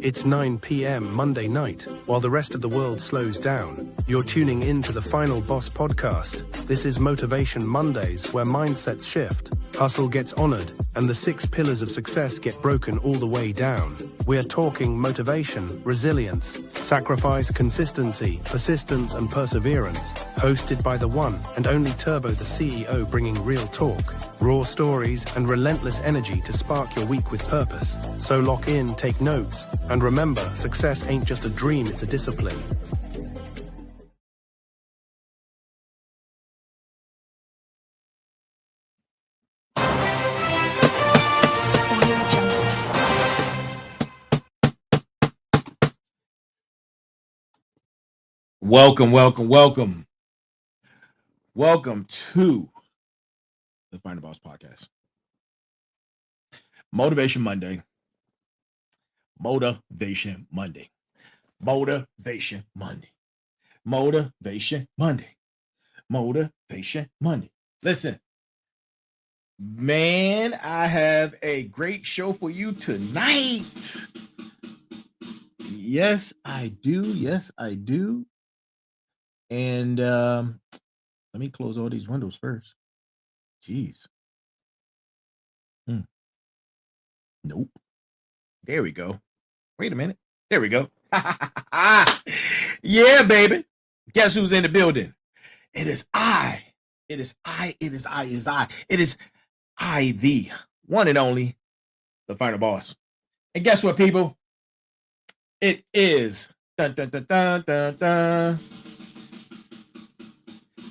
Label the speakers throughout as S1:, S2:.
S1: It's 9 p.m. Monday night. While the rest of the world slows down, you're tuning in to the Final Boss podcast. This is Motivation Mondays, where mindsets shift, hustle gets honored, and the 6 pillars of success get broken all the way down. We're talking motivation, resilience, sacrifice, consistency, persistence, and perseverance. Hosted by the one and only Turbo the CEO, bringing real talk, raw stories, and relentless energy to spark your week with purpose. So lock in, take notes, and remember, success ain't just a dream, it's a discipline.
S2: Welcome to the Final Boss podcast. Motivation Monday. Motivation Monday. Motivation Monday. Motivation Monday. Motivation Monday. Listen, man, I have a great show for you tonight. Yes, I do. And let me close all these windows first. Jeez. Nope. There we go. Wait a minute. There we go. Yeah, baby. Guess who's in the building? It is I. It is I, the one and only, the Final Boss. And guess what, people? It is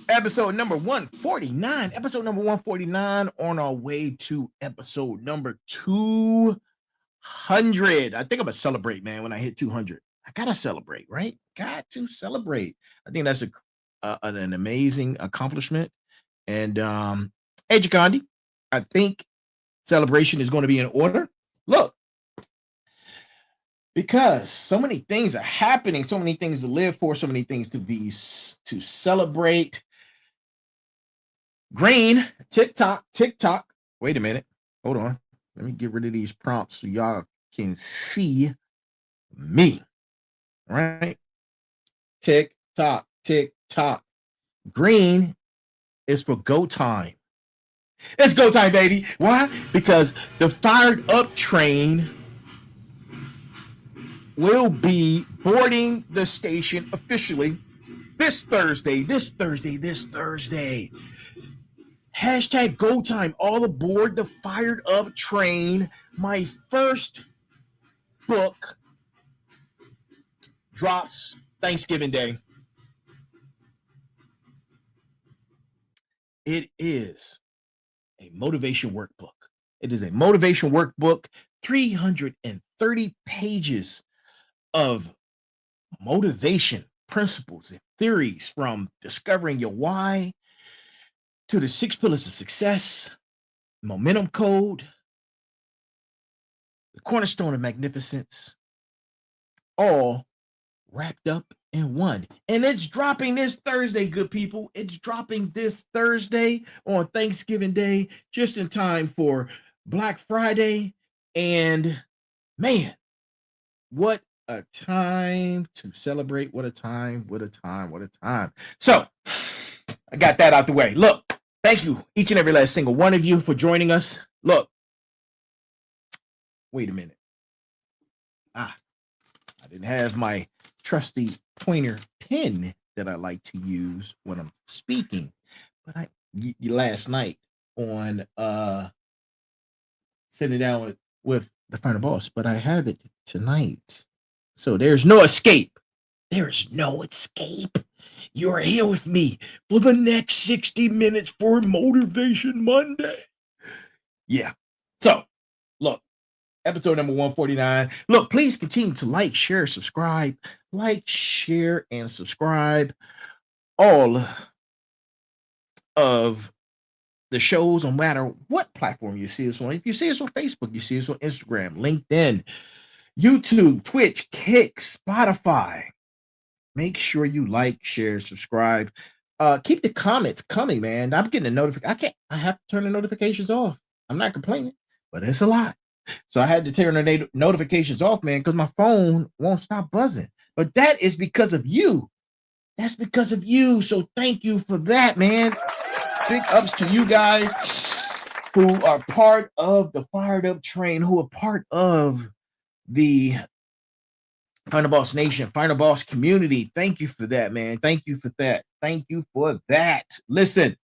S2: episode number 149. Episode number 149 on our way to episode number 200. I think I'm gonna celebrate, man, when I hit 200. I gotta celebrate, right? Got to celebrate. I think that's an amazing accomplishment. And hey, Gandhi, I think celebration is going to be in order. Look, because so many things are happening, so many things to live for, so many things to celebrate. Green, TikTok. Wait a minute. Hold on. Let me get rid of these prompts so y'all can see me. All right. TikTok. Green is for go time. It's go time, baby. Why? Because the fired up train will be boarding the station officially this Thursday. Hashtag go time, all aboard the fired up train. My first book drops Thanksgiving Day. It is a motivation workbook. It is a motivation workbook, 330 pages of motivation principles and theories, from discovering your why to the 6 pillars of success, momentum code, the cornerstone of magnificence, all wrapped up in one. And it's dropping this Thursday, good people. It's dropping this Thursday on Thanksgiving Day, just in time for Black Friday. And man, what a time to celebrate. What a time. So I got that out the way. Look, thank you, each and every last single one of you, for joining us. Look, wait a minute. I didn't have my trusty pointer pen that I like to use when I'm speaking, but last night on sitting down with the Final Boss, but I have it tonight. So there's no escape. You are here with me for the next 60 minutes for Motivation Monday. Yeah. So, look, episode number 149. Look, please continue to like, share, subscribe. Like, share, and subscribe all of the shows, no matter what platform you see us on. If you see us on Facebook, you see us on Instagram, LinkedIn, YouTube, Twitch, Kick, Spotify. Make sure you like, share, subscribe. Keep the comments coming, man. I'm getting a notification. I have to turn the notifications off. I'm not complaining, but it's a lot. So I had to turn the notifications off, man, because my phone won't stop buzzing. But that is because of you. That's because of you. So thank you for that, man. Big ups to you guys who are part of the Fired Up Train, who are part of the Final Boss Nation, Final Boss community. Thank you for that, man. Thank you for that. Thank you for that. Listen.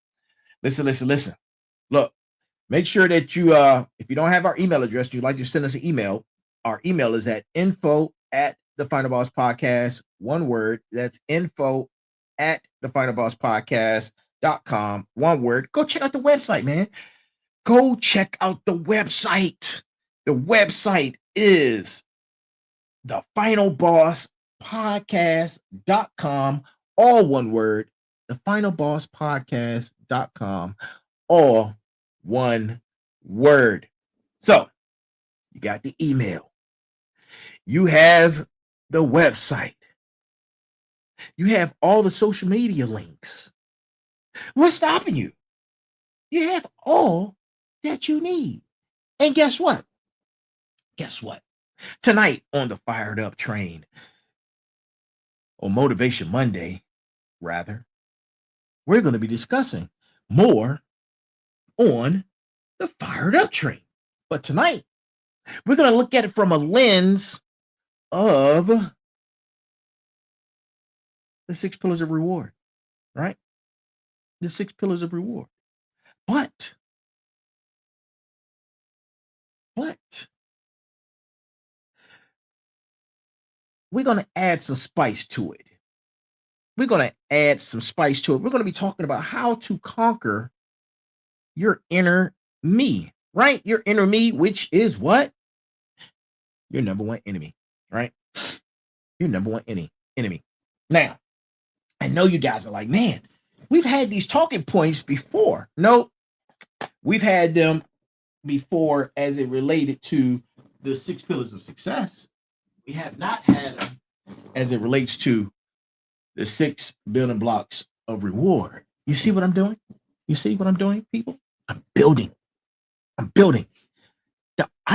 S2: Look, make sure that you, if you don't have our email address, you'd like to send us an email. Our email is at info@thefinalbosspodcast, one word. That's info@thefinalbosspodcast.com, one word. Go check out the website, man. Go check out the website. The website is thefinalbosspodcast.com, all one word. Thefinalbosspodcast.com, all one word. So you got the email, you have the website, you have all the social media links. What's stopping you? You have all that you need. And guess what? Tonight on the Fired Up Train, or Motivation Monday, rather, we're going to be discussing more on the Fired Up Train. But tonight, we're going to look at it from a lens of the 6 pillars of reward, right? The 6 pillars of reward. But we're going to add some spice to it. We're going to be talking about how to conquer your inner me, right? Your inner me, which is what? Your number one enemy, right? Your number one enemy. Now, I know you guys are like, man, we've had these talking points before. No, we've had them before as it related to the 6 pillars of success. We have not had them as it relates to the 6 building blocks of reward. You see what I'm doing? You see what I'm doing, people? I'm building. I'm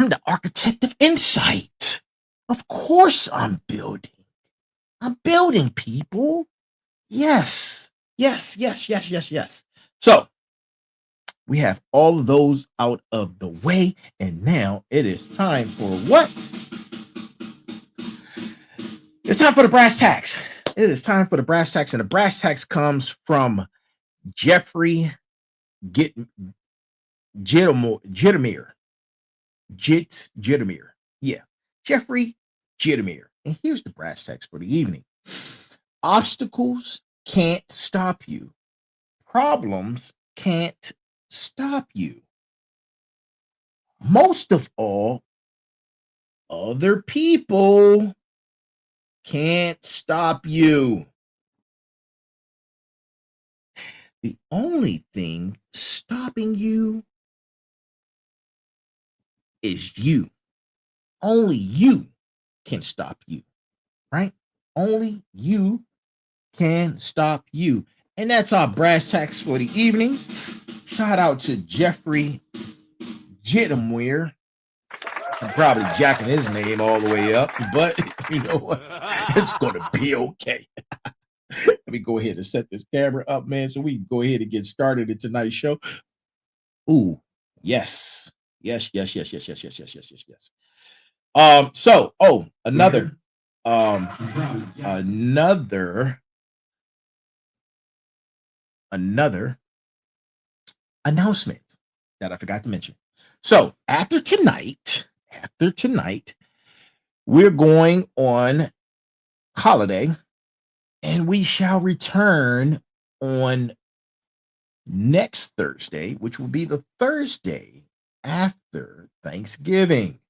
S2: the architect of insight. Of course I'm building. I'm building, people. Yes. So we have all of those out of the way, and now it is time for what? It's time for the brass tacks. It is time for the brass tacks, and the brass tacks comes from Jeffrey Jittermere. Yeah, Jeffrey Jittermere. And here's the brass tacks for the evening. Obstacles can't stop you. Problems can't stop you. Most of all, other people can't stop you. The only thing stopping you is you. Only you can stop you, right? Only you can stop you. And that's our brass tacks for the evening. Shout out to Jeffrey Jittermere. I'm probably jacking his name all the way up, but you know what? It's going to be okay. Let me go ahead and set this camera up, man, so we can go ahead and get started in tonight's show. Ooh, yes. Another announcement that I forgot to mention. So after tonight, we're going on holiday, and we shall return on next Thursday, which will be the Thursday after Thanksgiving.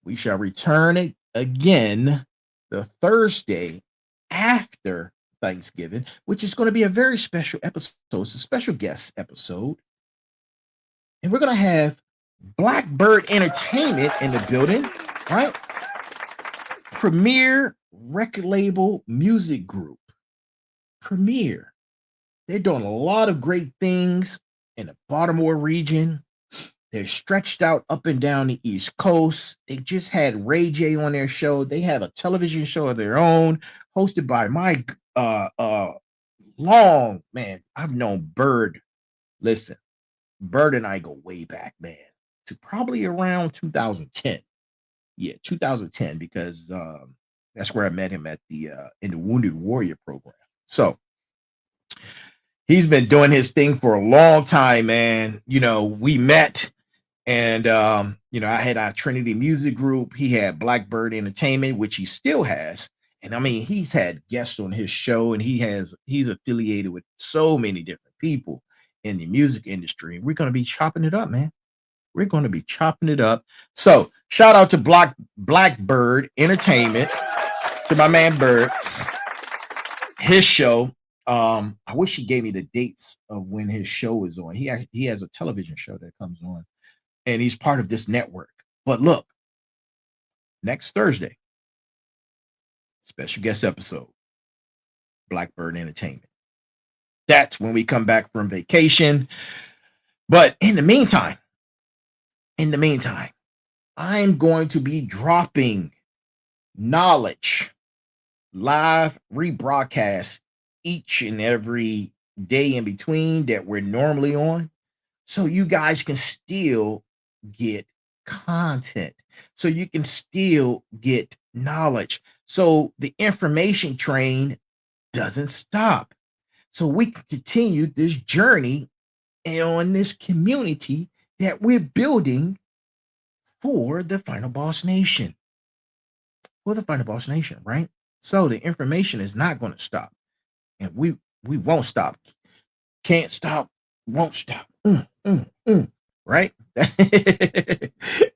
S2: We shall return again the Thursday after Thanksgiving, which is going to be a very special episode. It's a special guest episode. And we're going to have Blackbird Entertainment in the building, right? Premier record label music group. Premier. They're doing a lot of great things in the Baltimore region. They're stretched out up and down the East Coast. They just had Ray J on their show. They have a television show of their own, hosted by my long man. I've known Bird. Listen, Bird and I go way back, man, to probably around 2010. Yeah, 2010, because that's where I met him at the in the Wounded Warrior program. So he's been doing his thing for a long time, man. You know, we met. And you know, I had our Trinity Music Group. He had Blackbird Entertainment, which he still has. And I mean, he's had guests on his show, and he's affiliated with so many different people in the music industry. We're going to be chopping it up, man. We're going to be chopping it up. So shout out to Blackbird Entertainment, to my man Bird, his show. I wish he gave me the dates of when his show is on. He has a television show that comes on, and he's part of this network. But look, next Thursday, special guest episode, Blackbird Entertainment. That's when we come back from vacation. But in the meantime, I'm going to be dropping knowledge, live rebroadcast each and every day in between that we're normally on, so you guys can still get content, so you can still get knowledge, so the information train doesn't stop, so we can continue this journey and on this community that we're building for the Final Boss Nation. Right? So the information is not going to stop, and we won't stop. Can't stop, won't stop. Right?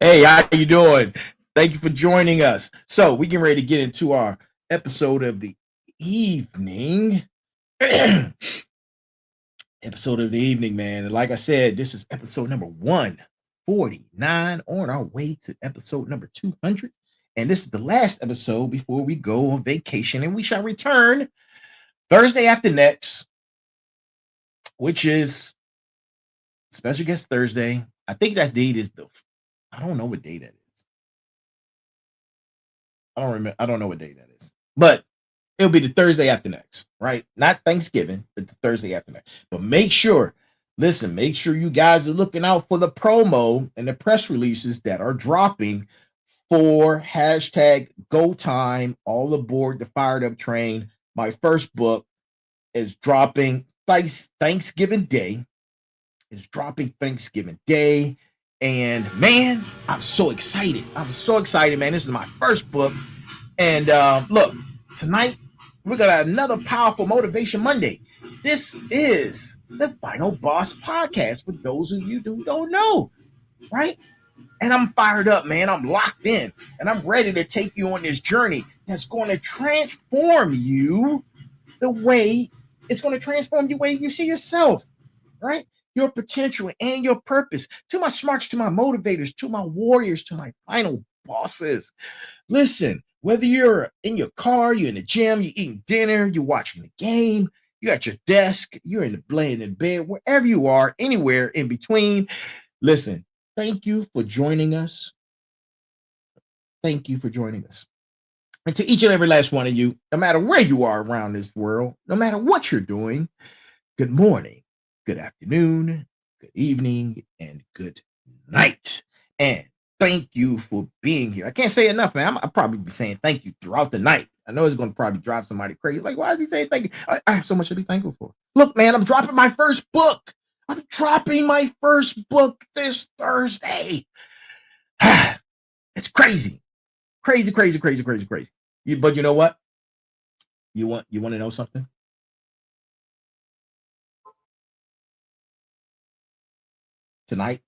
S2: Hey, how you doing? Thank you for joining us. So we getting ready to get into our episode of the evening. Episode of the evening, man. And like I said, this is episode number 149, on our way to episode number 200. And this is the last episode before we go on vacation, and we shall return Thursday after next, which is special guest Thursday. I think that date is I don't know what day that is. I don't remember. I don't know what day that is, but it'll be the Thursday after next, right? Not Thanksgiving, but the Thursday after next. But make sure you guys are looking out for the promo and the press releases that are dropping for hashtag Go Time, all aboard the Fired Up train. My first book is dropping Thanksgiving Day. And man, I'm so excited. Man. This is my first book. And look, tonight we're gonna have another powerful Motivation Monday. This is the Final Boss Podcast for those of you who don't know, right? And I'm fired up, man. I'm locked in, and I'm ready to take you on this journey that's going to transform you the way you see yourself, right? Your potential and your purpose. To my smarts, to my motivators, to my warriors, to my final bosses. Listen, whether you're in your car, you're in the gym, you're eating dinner, you're watching the game, you're at your desk, you're in the bed, wherever you are, anywhere in between. Listen, thank you for joining us. And to each and every last one of you, no matter where you are around this world, no matter what you're doing, good morning, good afternoon, good evening, and good night. And thank you for being here. I can't say enough, man. I'll probably be saying thank you throughout the night. I know it's going to probably drive somebody crazy. Like, why is he saying thank you? I have so much to be thankful for. Look, man, I'm dropping my first book. This Thursday. It's crazy. But you know what? You want to know something? Tonight,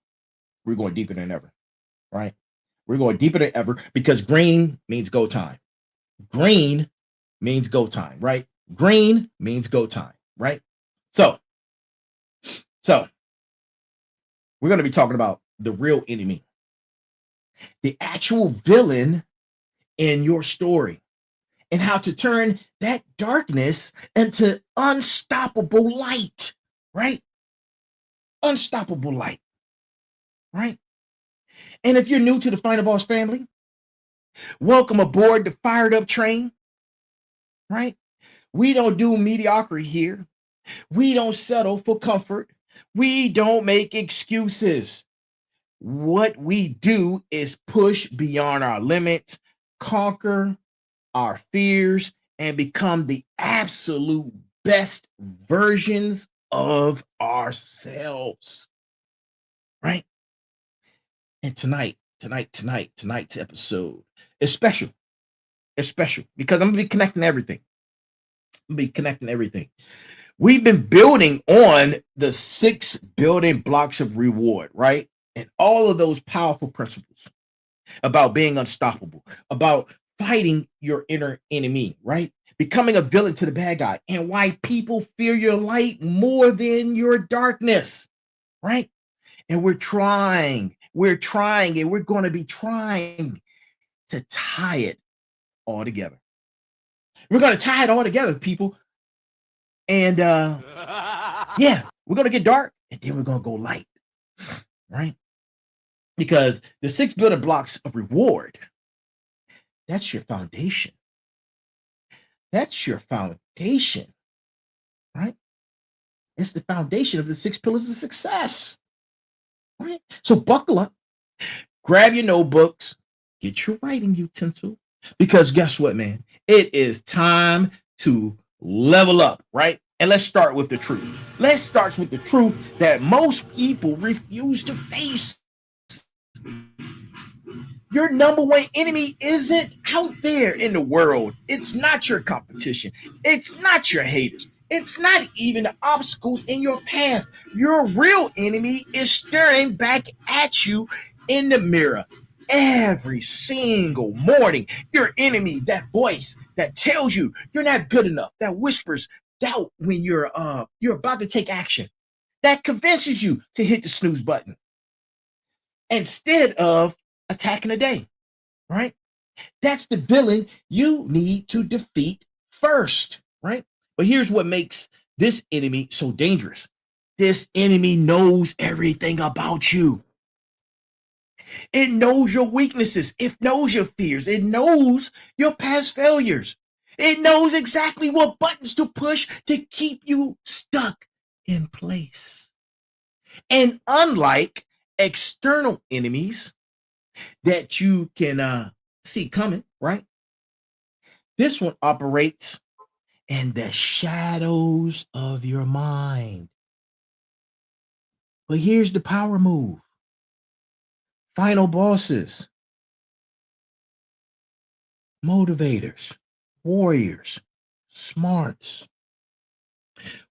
S2: we're going deeper than ever, right? We're going deeper than ever because green means go time. Green means go time, right? Green means go time, right? So we're going to be talking about the real enemy, the actual villain in your story, and how to turn that darkness into unstoppable light, right? Unstoppable light, right? And if you're new to the Final Boss family, welcome aboard the Fired Up train, right? We don't do mediocrity here. We don't settle for comfort. We don't make excuses. What we do is push beyond our limits, conquer our fears, and become the absolute best versions of ourselves, right? And tonight's episode is special. It's special because I'm gonna be connecting everything. We've been building on the 6 building blocks of reward, right? And all of those powerful principles about being unstoppable, about fighting your inner enemy, right? Becoming a villain to the bad guy, and why people fear your light more than your darkness, right? And we're trying, and we're going to be trying to tie it all together. We're going to tie it all together, people. And yeah, we're going to get dark and then we're going to go light, right? Because the 6 building blocks of reward, that's your foundation. That's your foundation, right? It's the foundation of the 6 pillars of success, right? So buckle up, grab your notebooks, get your writing utensil, because guess what, man? It is time to level up, right? And let's start with the truth. Let's start with the truth that most people refuse to face. Your number one enemy isn't out there in the world. It's not your competition. It's not your haters. It's not even the obstacles in your path. Your real enemy is staring back at you in the mirror every single morning. Your enemy, that voice that tells you you're not good enough, that whispers doubt when you're about to take action, that convinces you to hit the snooze button instead of attacking a day, right? That's the villain you need to defeat first, right? But here's what makes this enemy so dangerous. This enemy knows everything about you. It knows your weaknesses. It knows your fears. It knows your past failures. It knows exactly what buttons to push to keep you stuck in place. And unlike external enemies that you can see coming, right? This one operates in the shadows of your mind. But here's the power move. Final bosses, motivators, warriors, smarts.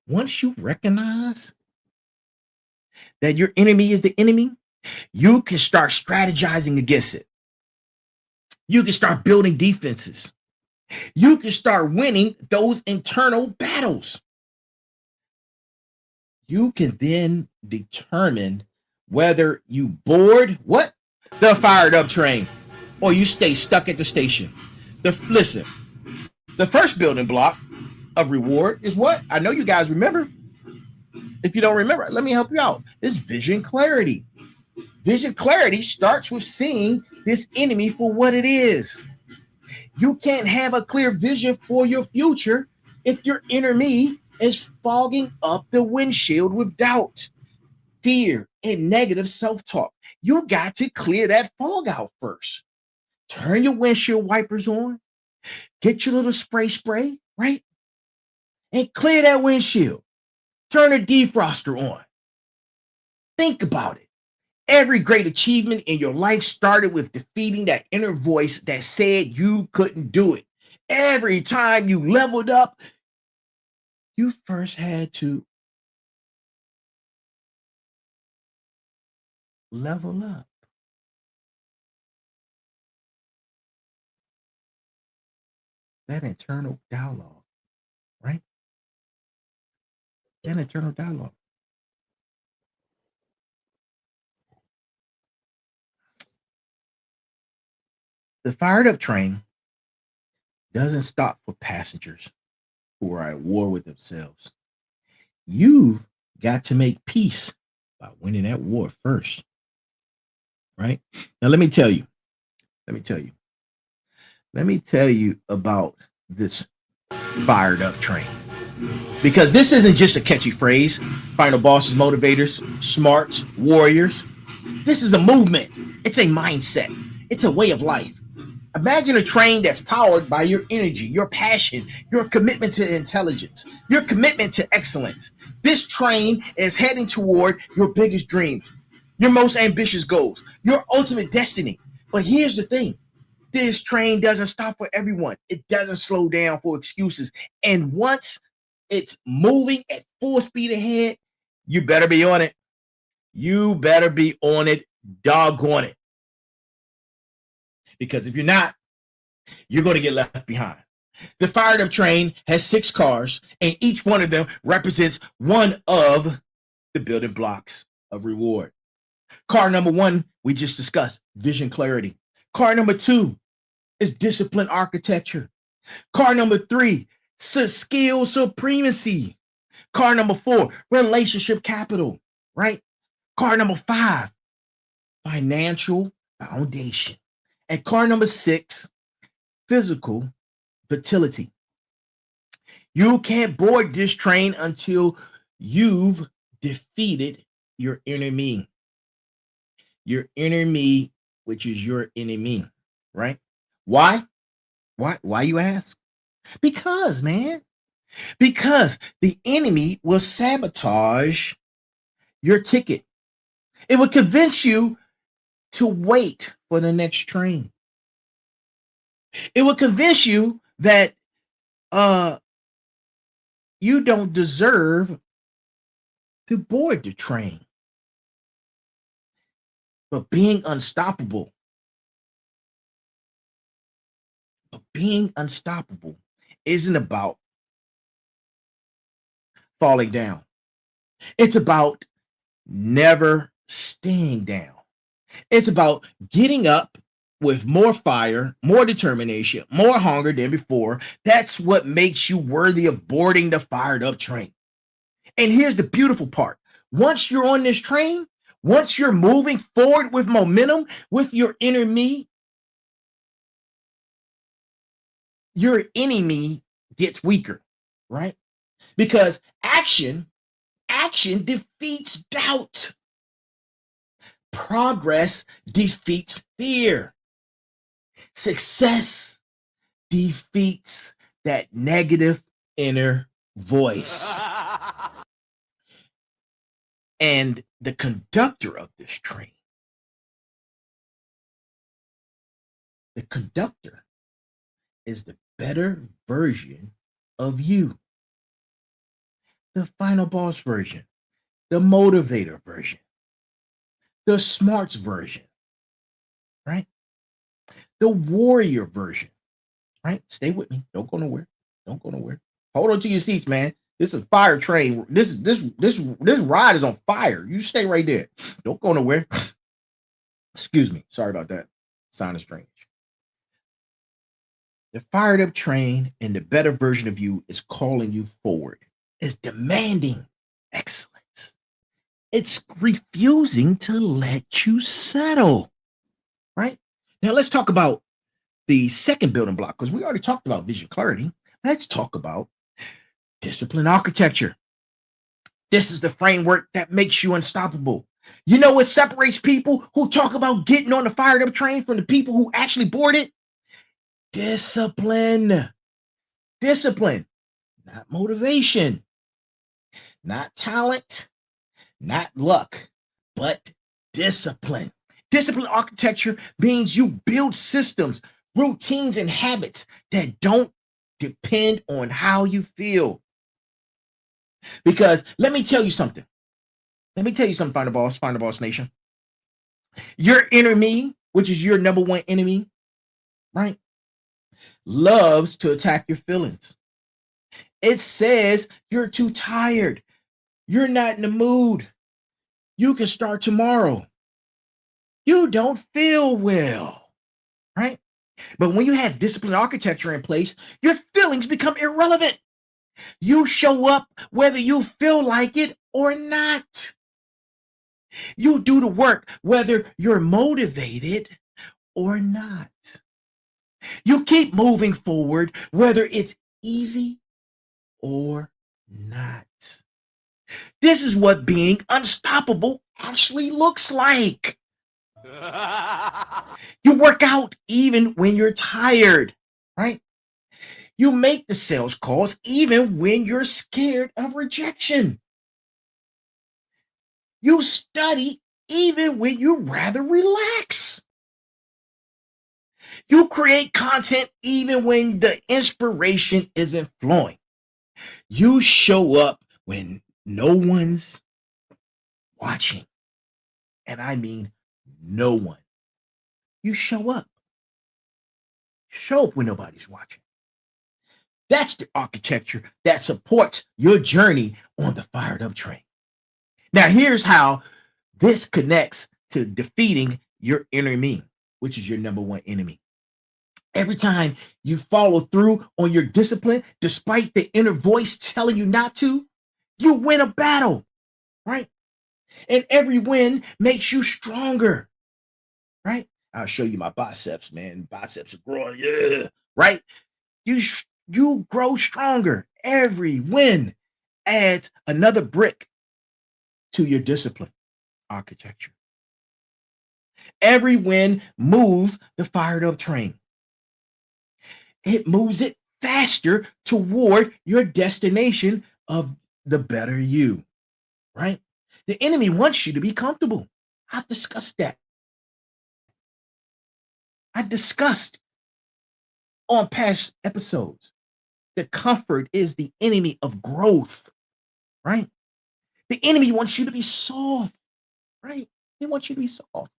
S2: Once you recognize that your enemy is the enemy, you can start strategizing against it. You can start building defenses. You can start winning those internal battles. You can then determine whether you board what? The fired up train, or you stay stuck at the station. Listen, the first building block of reward is what? I know you guys remember. If you don't remember, let me help you out. It's vision clarity. Vision clarity starts with seeing this enemy for what it is. You can't have a clear vision for your future if your inner me is fogging up the windshield with doubt, fear, and negative self-talk. You got to clear that fog out first. Turn your windshield wipers on. Get your little spray, right? And clear that windshield. Turn a defroster on. Think about it. Every great achievement in your life started with defeating that inner voice that said you couldn't do it. Every time you leveled up, you first had to level up. That internal dialogue, right? That internal dialogue. The fired up train doesn't stop for passengers who are at war with themselves. You've got to make peace by winning that war first. right? Now, let me tell you about this fired up train. Because this isn't just a catchy phrase, final bosses, motivators, smarts, warriors. This is a movement. It's a mindset. It's a way of life. Imagine a train that's powered by your energy, your passion, your commitment to intelligence, your commitment to excellence. This train is heading toward your biggest dreams, your most ambitious goals, your ultimate destiny. But here's the thing. This train doesn't stop for everyone. It doesn't slow down for excuses. And once it's moving at full speed ahead, you better be on it. You better be on it, doggone it. Because if you're not, you're going to get left behind. The fired up train has 6 cars, and each one of them represents one of the building blocks of reward. Car number 1, we just discussed, vision clarity. Car number 2 is discipline architecture. Car number 3, skill supremacy. Car number 4, relationship capital, right? Car number 5, financial foundation. And car number 6, physical vitality. You can't board this train until you've defeated your enemy. Your enemy, which is your enemy, right? Why? Why you ask? Because, man. Because the enemy will sabotage your ticket. It will convince you to wait for the next train. It will convince you that you don't deserve to board the train. But being unstoppable isn't about falling down. It's about never staying down. It's about getting up with more fire, more determination, more hunger than before. That's what makes you worthy of boarding the fired up train. And here's the beautiful part. Once you're on this train, once you're moving forward with momentum, with your enemy, your enemy gets weaker, right? Because action defeats doubt. Progress defeats fear. Success defeats that negative inner voice. And the conductor of this train, the conductor is the better version of you. The final boss version, the motivator version, the smarts version, right? The warrior version, right? Stay with me. Don't go nowhere. Don't go nowhere. Hold on to your seats, man. This is a fire train. This ride is on fire. You stay right there. Don't go nowhere. Excuse me. Sorry about that. Sounded strange. The fired up train and the better version of you is calling you forward. It's demanding excellence. It's refusing to let you settle. Right? Now let's talk about the second building block, because we already talked about vision clarity. Let's talk about discipline architecture. This is the framework that makes you unstoppable. You know what separates people who talk about getting on the fired up train from the people who actually board it? Discipline. Discipline, not motivation, not talent, not luck, but discipline. Discipline architecture means you build systems, routines, and habits that don't depend on how you feel. Because let me tell you something. Final Boss Nation. Your enemy, which is your number one enemy, right, loves to attack your feelings. It says you're too tired. You're not in the mood. You can start tomorrow. You don't feel well, right? But when you have discipline architecture in place, your feelings become irrelevant. You show up whether you feel like it or not. You do the work whether you're motivated or not. You keep moving forward whether it's easy or not. This is what being unstoppable actually looks like. You work out even when you're tired, right? You make the sales calls even when you're scared of rejection. You study even when you rather relax. You create content even when the inspiration isn't flowing. You show up when no one's watching. And I mean no one. You show up. Show up when nobody's watching. That's the architecture that supports your journey on the fired up train. Now, here's how this connects to defeating your inner me, which is your number one enemy. Every time you follow through on your discipline, despite the inner voice telling you not to, you win a battle, right? And every win makes you stronger, right? I'll show you my biceps, man. Biceps are growing, yeah, right? You grow stronger. Every win adds another brick to your discipline architecture. Every win moves the fired up train. It moves it faster toward your destination of the better you, right? The enemy wants you to be comfortable. I've discussed that. I discussed on past episodes that comfort is the enemy of growth, right? The enemy wants you to be soft, right? They want you to be soft.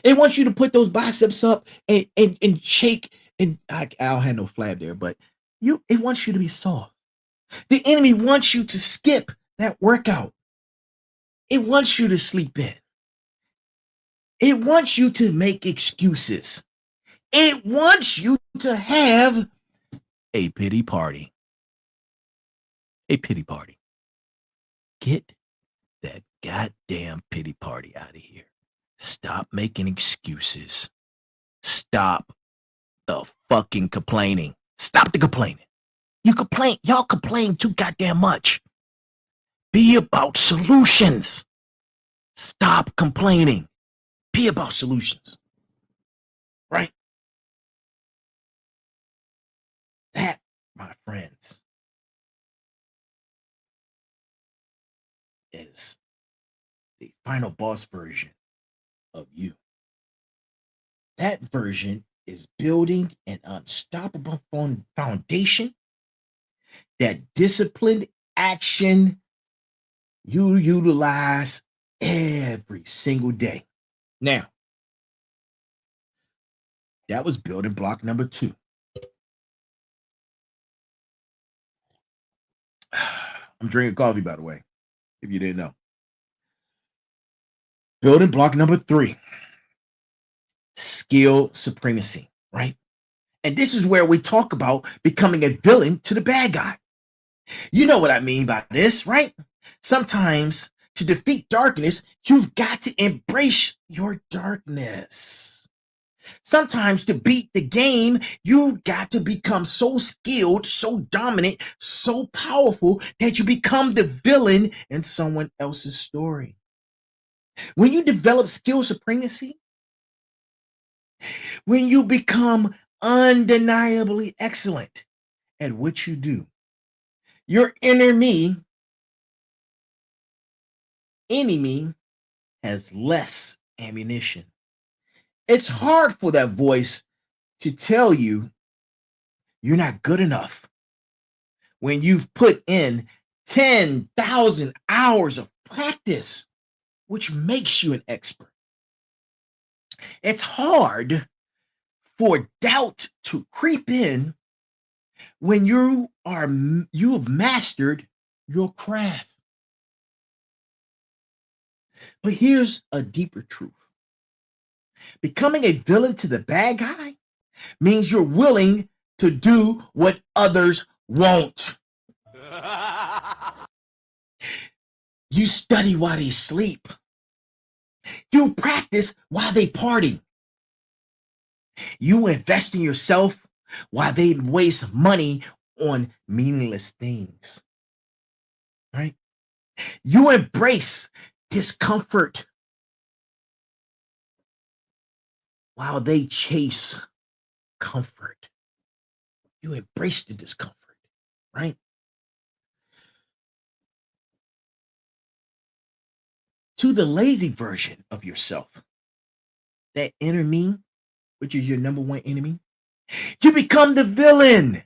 S2: It wants you to put those biceps up and shake. And I don't have no flab there, but it wants you to be soft. The enemy wants you to skip that workout. It wants you to sleep in. It wants you to make excuses. It wants you to have a pity party. A pity party. Get that goddamn pity party out of here. Stop making excuses. Stop the fucking complaining. Stop the complaining. Y'all complain too goddamn much. Be about solutions. Stop complaining. Be about solutions. Right? That, my friends, is the final boss version of you. That version is building an unstoppable foundation that disciplined action you utilize every single day. Now, that was building block number 2. I'm drinking coffee, by the way, if you didn't know. Building block number 3, skill supremacy, right? And this is where we talk about becoming a villain to the bad guy. You know what I mean by this, right? Sometimes to defeat darkness, you've got to embrace your darkness. Sometimes to beat the game, you've got to become so skilled, so dominant, so powerful that you become the villain in someone else's story. When you develop skill supremacy, when you become undeniably excellent at what you do, your enemy has less ammunition. It's hard for that voice to tell you you're not good enough when you've put in 10,000 hours of practice, which makes you an expert. It's hard for doubt to creep in when you have mastered your craft. But here's a deeper truth. Becoming a villain to the bad guy means you're willing to do what others won't. You study while they sleep. You practice while they party. You invest in yourself while they waste money on meaningless things. Right? You embrace discomfort while they chase comfort. You embrace the discomfort, right? To the lazy version of yourself, that inner me, which is your number one enemy, you become the villain.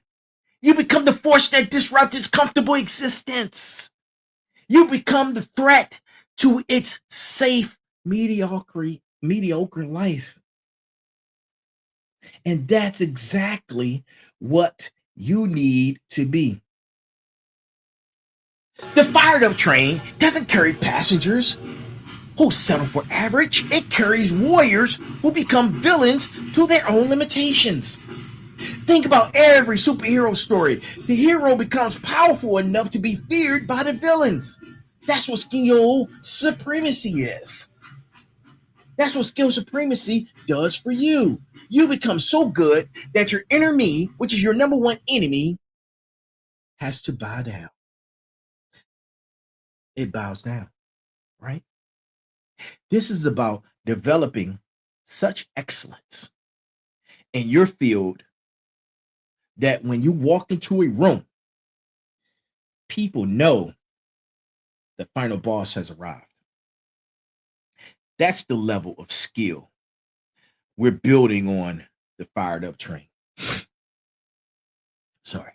S2: You become the force that disrupts its comfortable existence. You become the threat to its safe, mediocre life. And that's exactly what you need to be. The fired up train doesn't carry passengers who settle for average. It carries warriors who become villains to their own limitations. Think about every superhero story. The hero becomes powerful enough to be feared by the villains. That's what skill supremacy is. That's what skill supremacy does for you. You become so good that your inner me, which is your number one enemy, has to bow down. It bows down, right? This is about developing such excellence in your field that when you walk into a room, people know the final boss has arrived. That's the level of skill we're building on the fired up train. Sorry.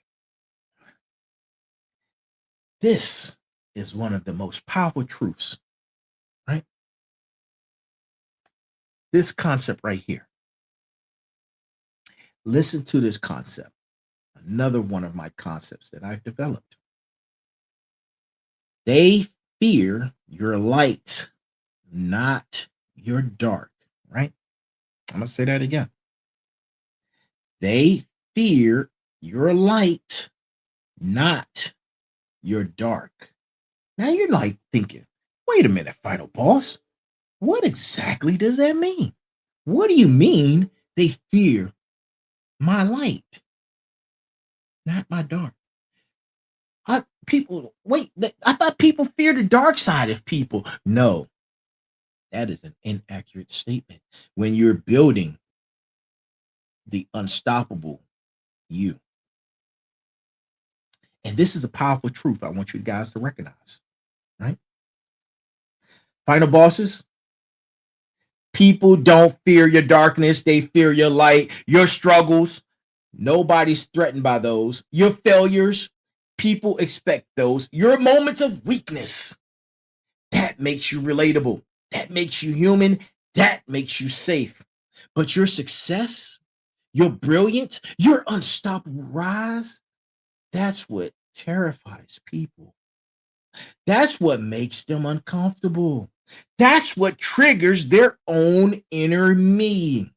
S2: This is one of the most powerful truths, right? This concept right here. Listen to this concept. Another one of my concepts that I've developed. They fear your light, not your dark, right? I'm going to say that again. They fear your light, not your dark. Now you're like thinking, wait a minute, final boss. What exactly does that mean? What do you mean they fear my light, not my dark? I thought people fear the dark side of people. No, that is an inaccurate statement. When you're building the unstoppable you. And this is a powerful truth I want you guys to recognize, right? Final bosses, people don't fear your darkness. They fear your light, your struggles. Nobody's threatened by those. Your failures, people expect those. Your moments of weakness, that makes you relatable. That makes you human. That makes you safe. But your success, your brilliance, your unstoppable rise, that's what terrifies people. That's what makes them uncomfortable. That's what triggers their own inner me,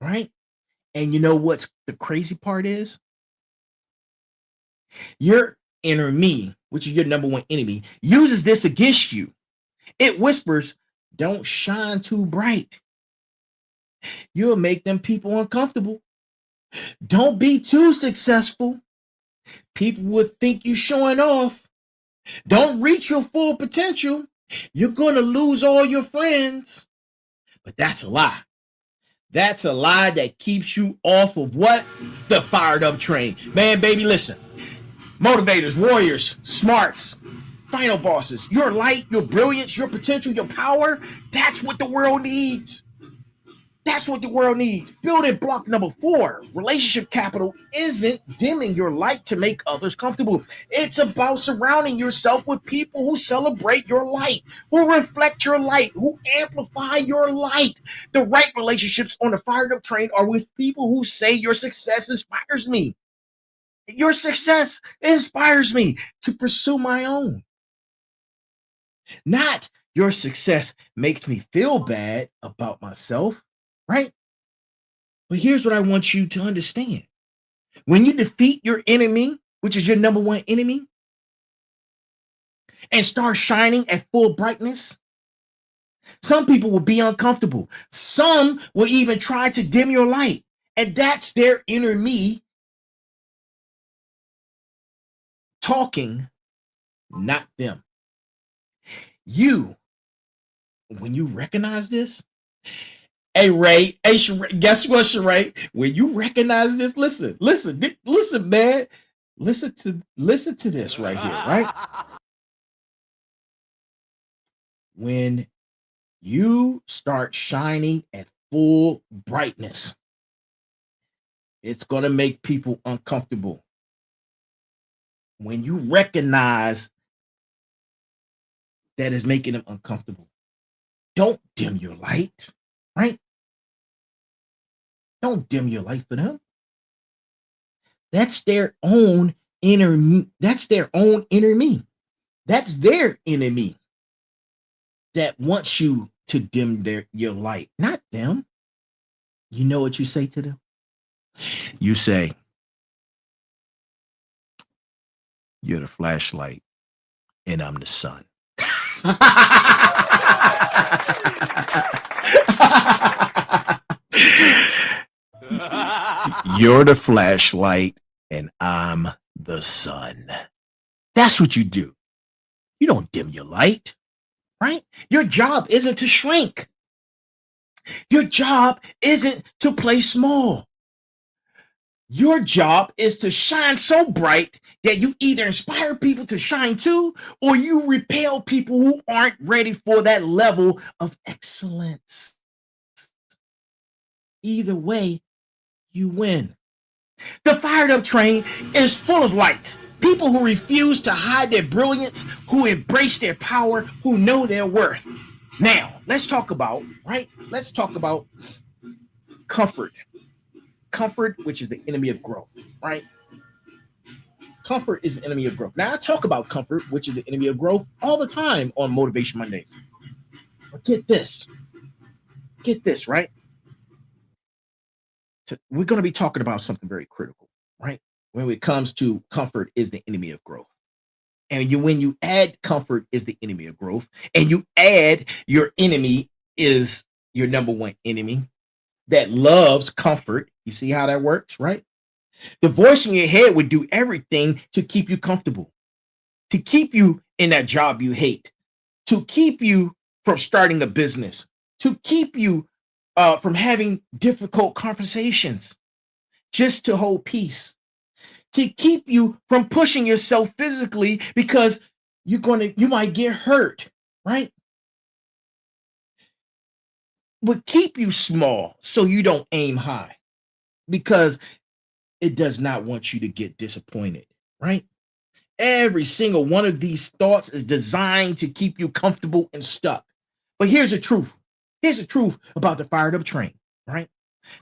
S2: right? And you know what's the crazy part is? Your inner me, which is your number one enemy, uses this against you. It whispers, don't shine too bright. You'll make them people uncomfortable. Don't be too successful. People would think you're showing off. Don't reach your full potential. You're going to lose all your friends. But that's a lie. That's a lie that keeps you off of what? The fired up train. Man, baby, listen. Motivators, warriors, smarts, final bosses, your light, your brilliance, your potential, your power. That's what the world needs. That's what the world needs. Building block number 4, relationship capital isn't dimming your light to make others comfortable. It's about surrounding yourself with people who celebrate your light, who reflect your light, who amplify your light. The right relationships on the fired up train are with people who say your success inspires me. Your success inspires me to pursue my own. Not your success makes me feel bad about myself, right? But here's what I want you to understand. When you defeat your enemy, which is your number one enemy, and start shining at full brightness, some people will be uncomfortable. Some will even try to dim your light. And that's their inner me talking, not them. You, when you recognize this, hey Ray, hey Sheree, guess what, Sheree? When you recognize this, listen, man. Listen to this right here, right? When you start shining at full brightness, it's going to make people uncomfortable. When you recognize that is making them uncomfortable, don't dim your light, right? Don't dim your light for them. That's their own inner. That's their own inner me. That's their enemy that wants you to dim your light, not them. You know what you say to them? You say, "You're the flashlight, and I'm the sun." You're the flashlight, and I'm the sun. That's what you do. You don't dim your light, right? Your job isn't to shrink. Your job isn't to play small. Your job is to shine so bright that you either inspire people to shine too, or you repel people who aren't ready for that level of excellence. Either way, you win. The fired up train is full of lights. People who refuse to hide their brilliance, who embrace their power, who know their worth. Now, let's talk about, right? Let's talk about comfort. Comfort, which is the enemy of growth, right? Comfort is the enemy of growth. Now, I talk about comfort, which is the enemy of growth, all the time on Motivation Mondays. But get this, right? We're going to be talking about something very critical, right? When it comes to comfort is the enemy of growth. And when you add comfort is the enemy of growth, and you add your enemy is your number one enemy that loves comfort. You see how that works, right? The voice in your head would do everything to keep you comfortable, to keep you in that job you hate, to keep you from starting a business, to keep you from having difficult conversations, just to hold peace, to keep you from pushing yourself physically because you might get hurt, right? Would keep you small so you don't aim high because it does not want you to get disappointed, right? Every single one of these thoughts is designed to keep you comfortable and stuck. But here's the truth. Here's the truth about the fired up train, right?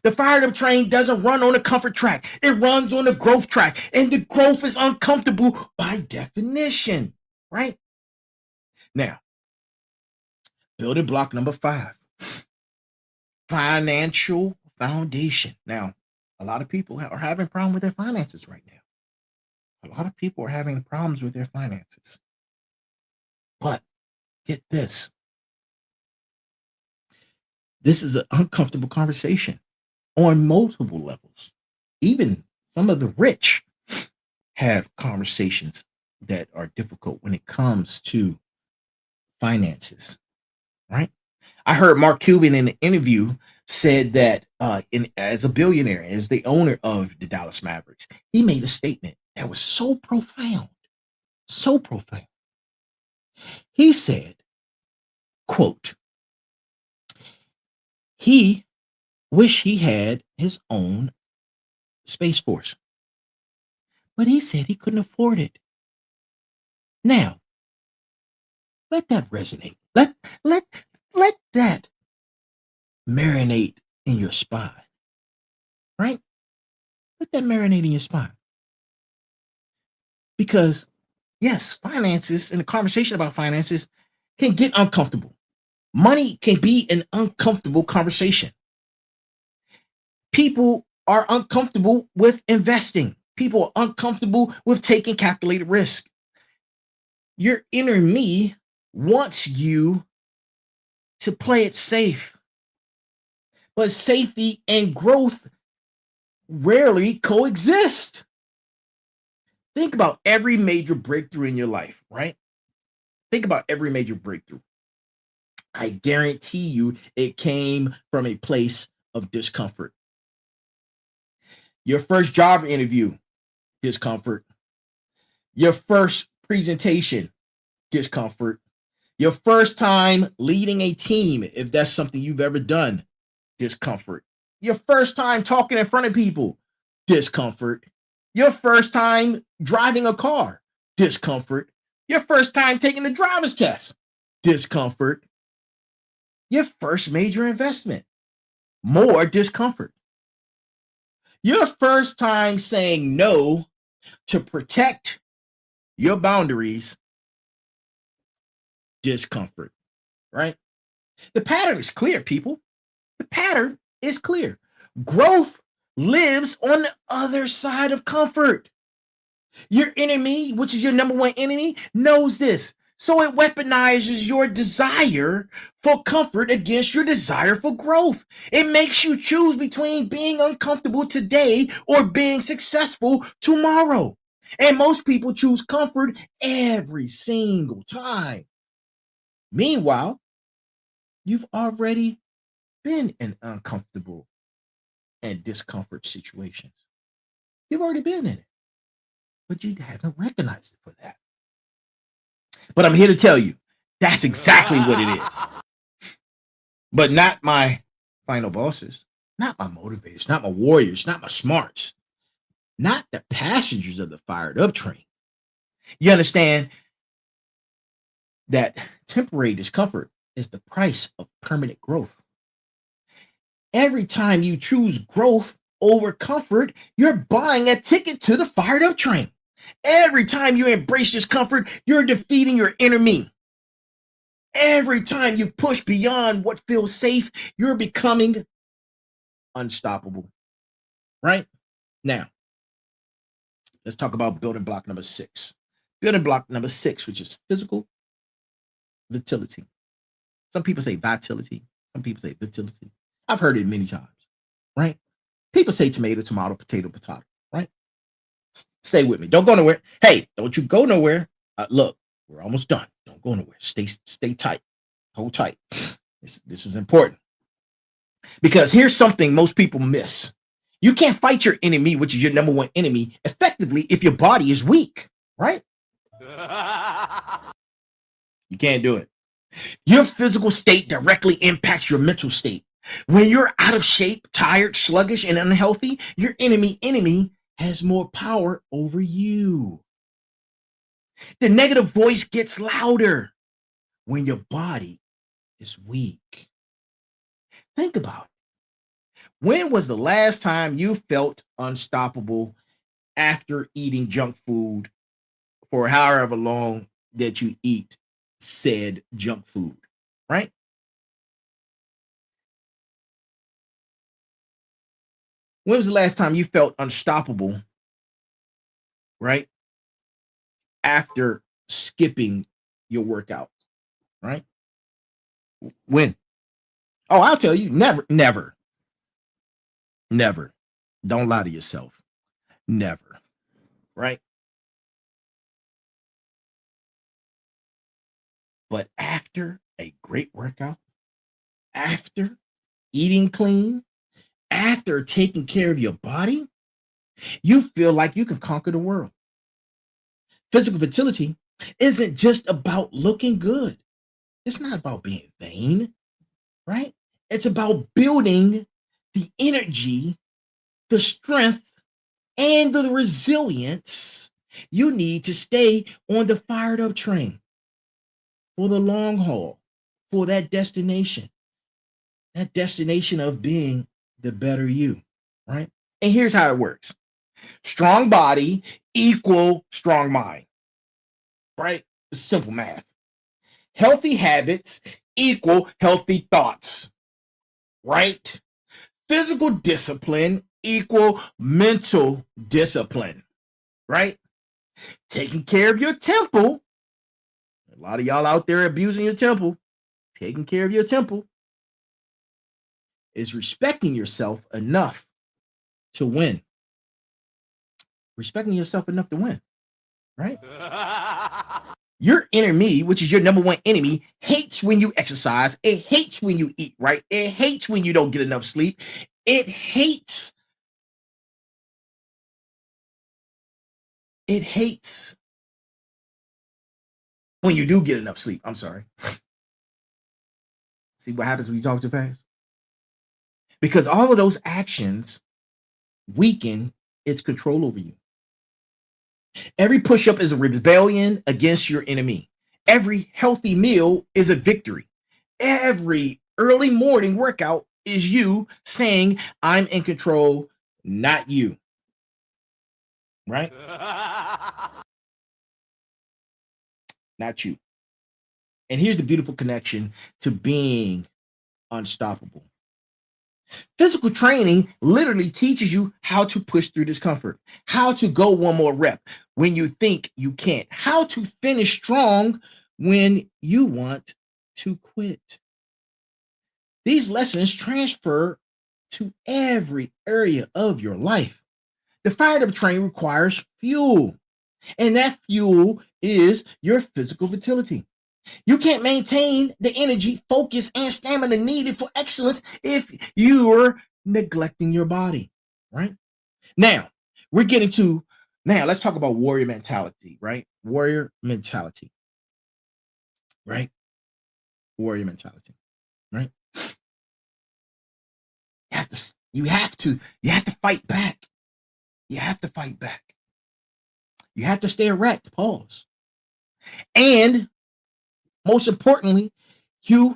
S2: The fired up train doesn't run on a comfort track. It runs on the growth track. And the growth is uncomfortable by definition, right? Now, building block number 5, financial foundation. Now, a lot of people are having a problem with their finances right now. A lot of people are having problems with their finances. But get this. This is an uncomfortable conversation on multiple levels. Even some of the rich have conversations that are difficult when it comes to finances, right? I heard Mark Cuban in an interview said that as a billionaire, as the owner of the Dallas Mavericks, he made a statement that was so profound, so profound. He said, quote, he wished he had his own Space Force, but he said he couldn't afford it. Now, let that resonate. Let that marinate in your spine, right? Let that marinate in your spine. Because, yes, finances and the conversation about finances can get uncomfortable. Money can be an uncomfortable conversation. People are uncomfortable with investing. People are uncomfortable with taking calculated risk. Your inner me wants you to play it safe. But safety and growth rarely coexist. Think about every major breakthrough in your life, right? Think about every major breakthrough. I guarantee you it came from a place of discomfort. Your first job interview, discomfort. Your first presentation, discomfort. Your first time leading a team, if that's something you've ever done, discomfort. Your first time talking in front of people, discomfort. Your first time driving a car, discomfort. Your first time taking the driver's test, discomfort. Your first major investment, more discomfort. Your first time saying no to protect your boundaries, discomfort, right? The pattern is clear, people. The pattern is clear. Growth lives on the other side of comfort. Your enemy, which is your number one enemy, knows this. So it weaponizes your desire for comfort against your desire for growth. It makes you choose between being uncomfortable today or being successful tomorrow. And most people choose comfort every single time. Meanwhile, you've already been in uncomfortable and discomfort situations. You've already been in it, but you haven't recognized it for that. But I'm here to tell you that's exactly what it is. But not my final bosses, not my motivators, not my warriors, not my smarts, not the passengers of the fired up train. You understand that temporary discomfort is the price of permanent growth. Every time you choose growth over comfort, you're buying a ticket to the fired up train. Every time you embrace discomfort, you're defeating your inner me. Every time you push beyond what feels safe, you're becoming unstoppable. Right? Now, let's talk about building block number 6. Building block number 6, which is physical vitality. Some people say vitality. Some people say vitality. I've heard it many times, right? People say tomato, tomato, potato, potato, right? Stay with me. Don't go nowhere. Hey, don't you go nowhere. Look, we're almost done. Don't go nowhere. Stay tight. Hold tight. This is important. Because here's something most people miss. You can't fight your enemy, which is your number one enemy, effectively if your body is weak, right? You can't do it. Your physical state directly impacts your mental state. When you're out of shape, tired, sluggish, and unhealthy, your enemy has more power over you. The negative voice gets louder when your body is weak. Think about it. When was the last time you felt unstoppable after eating junk food for however long that you eat said junk food, right? When was the last time you felt unstoppable, right? After skipping your workout, right? When? Oh, I'll tell you, never. Don't lie to yourself. Never, right? But after a great workout, after eating clean, after taking care of your body, you feel like you can conquer the world. Physical vitality isn't just about looking good. It's not about being vain, right? It's about building the energy, the strength, and the resilience you need to stay on the fired up train for the long haul, for that destination of being the better you, right? And here's how it works. Strong body equal strong mind, right? Simple math. Healthy habits equal healthy thoughts, right? Physical discipline equal mental discipline, right? Taking care of your temple A lot of y'all out there abusing your temple, taking care of your temple, is respecting yourself enough to win. Respecting yourself enough to win, right? Your inner me, which is your number one enemy, hates when you exercise. It hates when you eat right. It hates when you don't get enough sleep. It hates. It hates when you do get enough sleep. I'm sorry. See what happens when you talk too fast? Because all of those actions weaken its control over you. Every push-up is a rebellion against your enemy. Every healthy meal is a victory. Every early morning workout is you saying, I'm in control, not you. Right? Not you. And here's the beautiful connection to being unstoppable. Physical training literally teaches you how to push through discomfort, how to go one more rep when you think you can't, how to finish strong when you want to quit. These lessons transfer to every area of your life. The fired up train requires fuel, and that fuel is your physical vitality. You can't maintain the energy, focus, and stamina needed for excellence if you're neglecting your body, right? Now, let's talk about warrior mentality, right? Warrior mentality, right? Warrior mentality, right? You have to fight back. You have to fight back. You have to stay erect, pause. And most importantly, you,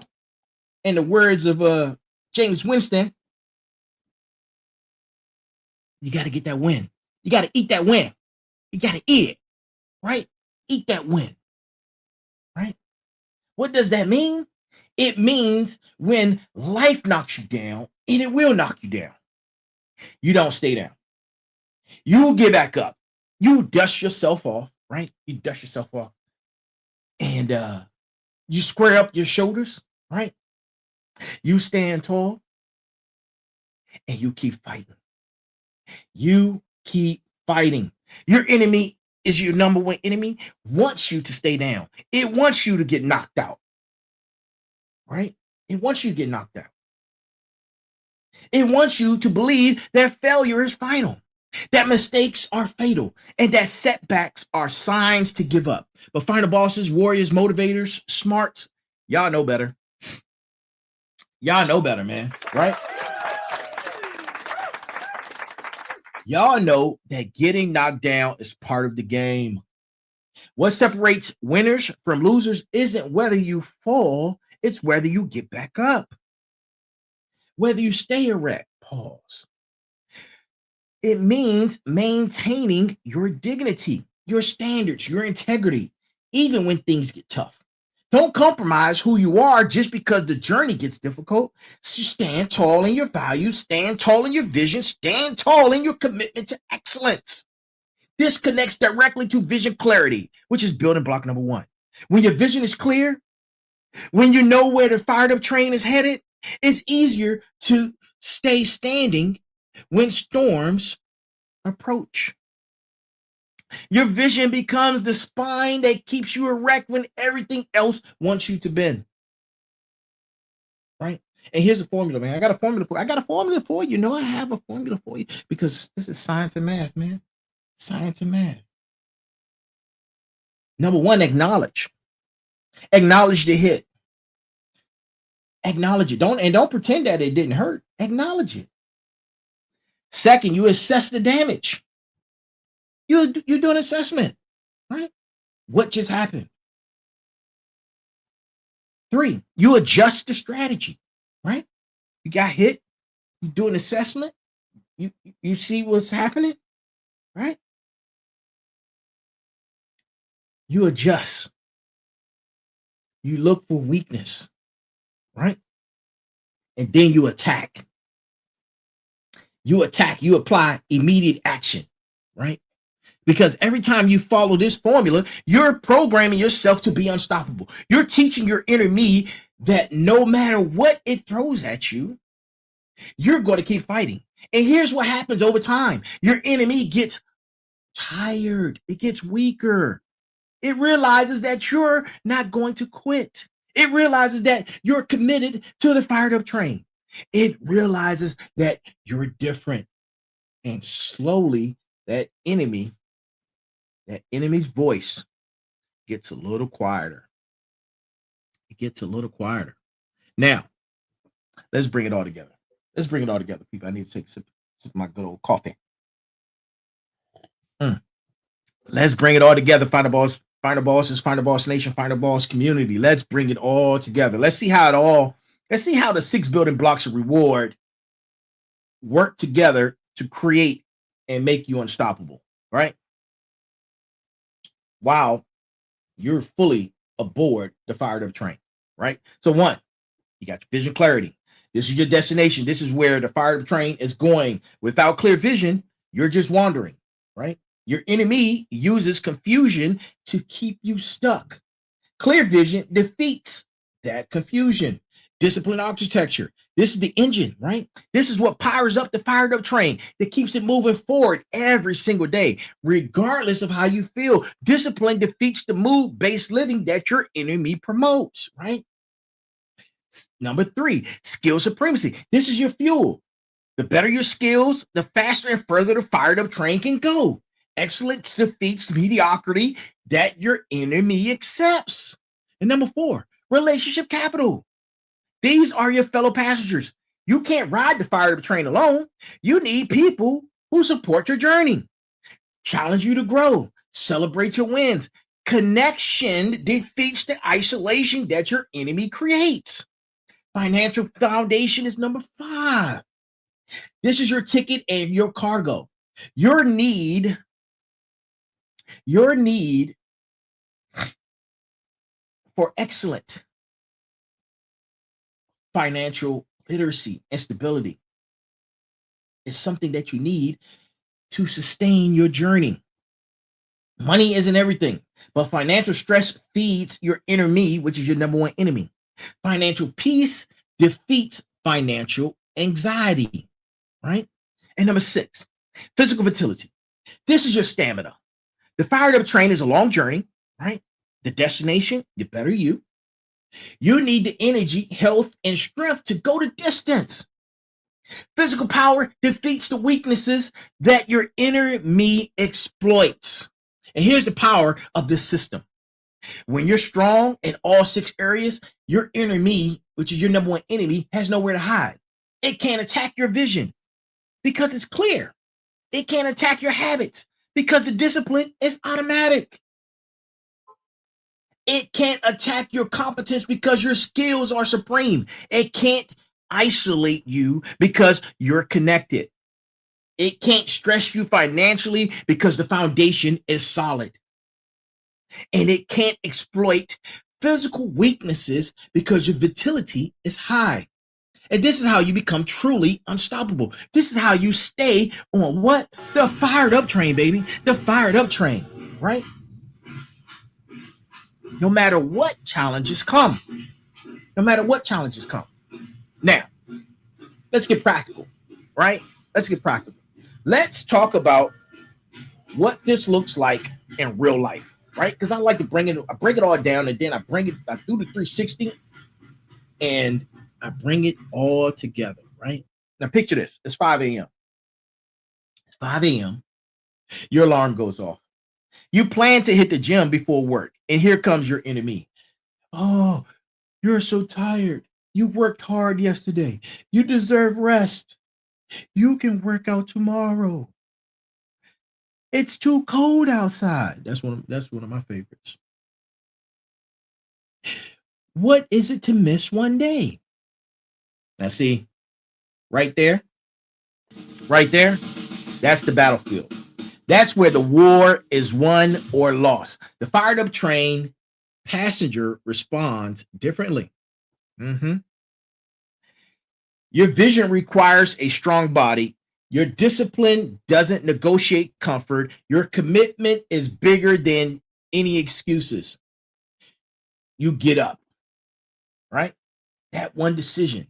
S2: in the words of James Winston, you got to get that win. You got to eat that win. You got to eat it, right? Eat that win, right? What does that mean? It means when life knocks you down, and it will knock you down, you don't stay down. You get back up. You dust yourself off, right? You dust yourself off. And you square up your shoulders, right? You stand tall and you keep fighting. You keep fighting. Your enemy is your number one enemy, wants you to stay down. It wants you to get knocked out, right? It wants you to get knocked out. It wants you to believe that failure is final, that mistakes are fatal, and that setbacks are signs to give up. But final bosses, warriors, motivators, smarts, y'all know better. Y'all know better, man, right? Y'all know that getting knocked down is part of the game. What separates winners from losers isn't whether you fall, it's whether you get back up. Whether you stay erect, pause. It means maintaining your dignity, your standards, your integrity, even when things get tough. Don't compromise who you are just because the journey gets difficult. So stand tall in your values, stand tall in your vision, stand tall in your commitment to excellence. This connects directly to vision clarity, which is building block number one. When your vision is clear, when you know where the fired up train is headed, it's easier to stay standing when storms approach. Your vision becomes the spine that keeps you erect when everything else wants you to bend. Right? And here's a formula, man. I got a formula for you. I have a formula for you because this is science and math, man. Science and math. Number one, acknowledge. Acknowledge the hit. Acknowledge it. Don't pretend that it didn't hurt. Acknowledge it. Second, you assess the damage. You do an assessment, right? What just happened? 3, you adjust the strategy, right? You got hit. You do an assessment. You see what's happening, right? You adjust. You look for weakness, right? And then you attack. You apply immediate action, right? Because every time you follow this formula, you're programming yourself to be unstoppable. You're teaching your inner me that no matter what it throws at you, you're going to keep fighting. And here's what happens over time. Your enemy gets tired. It gets weaker. It realizes that you're not going to quit. It realizes that you're committed to the fired up train. It realizes that you're different. And slowly that enemy's voice gets a little quieter. It gets a little quieter. Now, let's bring it all together. Let's bring it all together, people. I need to take a sip of my good old coffee. Let's bring it all together. Find the bosses, find the boss nation, find the boss community. Let's bring it all together. Let's see how the 6 building blocks of reward work together to create and make you unstoppable, right? While you're fully aboard the fired up train, right? So 1, you got your vision clarity. This is your destination. This is where the fired up train is going. Without clear vision, you're just wandering, right? Your enemy uses confusion to keep you stuck. Clear vision defeats that confusion. Discipline architecture. This is the engine, right? This is what powers up the fired up train that keeps it moving forward every single day, regardless of how you feel. Discipline defeats the mood-based living that your enemy promotes, right? Number 3, skill supremacy. This is your fuel. The better your skills, the faster and further the fired up train can go. Excellence defeats mediocrity that your enemy accepts. And number 4, relationship capital. These are your fellow passengers. You can't ride the fired up train alone. You need people who support your journey, challenge you to grow, celebrate your wins. Connection defeats the isolation that your enemy creates. Financial foundation is number 5. This is your ticket and your cargo. Your need for excellent financial literacy and stability is something that you need to sustain your journey. Money isn't everything, but financial stress feeds your inner me, which is your number 1 enemy. Financial peace defeats financial anxiety, right? And number 6, physical vitality. This is your stamina. The fired up train is a long journey, right? The destination, the better you. You need the energy, health, and strength to go the distance. Physical power defeats the weaknesses that your inner me exploits. And here's the power of this system. When you're strong in all 6 areas, your inner me, which is your number 1 enemy, has nowhere to hide. It can't attack your vision because it's clear. It can't attack your habits because the discipline is automatic. It can't attack your competence because your skills are supreme. It can't isolate you because you're connected. It can't stress you financially because the foundation is solid. And it can't exploit physical weaknesses because your vitality is high. And this is how you become truly unstoppable. This is how you stay on what? The fired up train, baby. The fired up train, right? No matter what challenges come. No matter what challenges come. Now, let's get practical, right? Let's get practical. Let's talk about what this looks like in real life, right? Because I like to break it all down, and then I do the 360 and I bring it all together, right? Now picture this. It's 5 a.m. It's 5 a.m. Your alarm goes off. You plan to hit the gym before work, and here comes your enemy. Oh, you're so tired. You worked hard yesterday. You deserve rest. You can work out tomorrow. It's too cold outside. That's one of my favorites. What is it to miss one day? Now see, right there, that's the battlefield. That's where the war is won or lost. The fired up train passenger responds differently. Your vision requires a strong body. Your discipline doesn't negotiate comfort. Your commitment is bigger than any excuses. You get up, right? That one decision,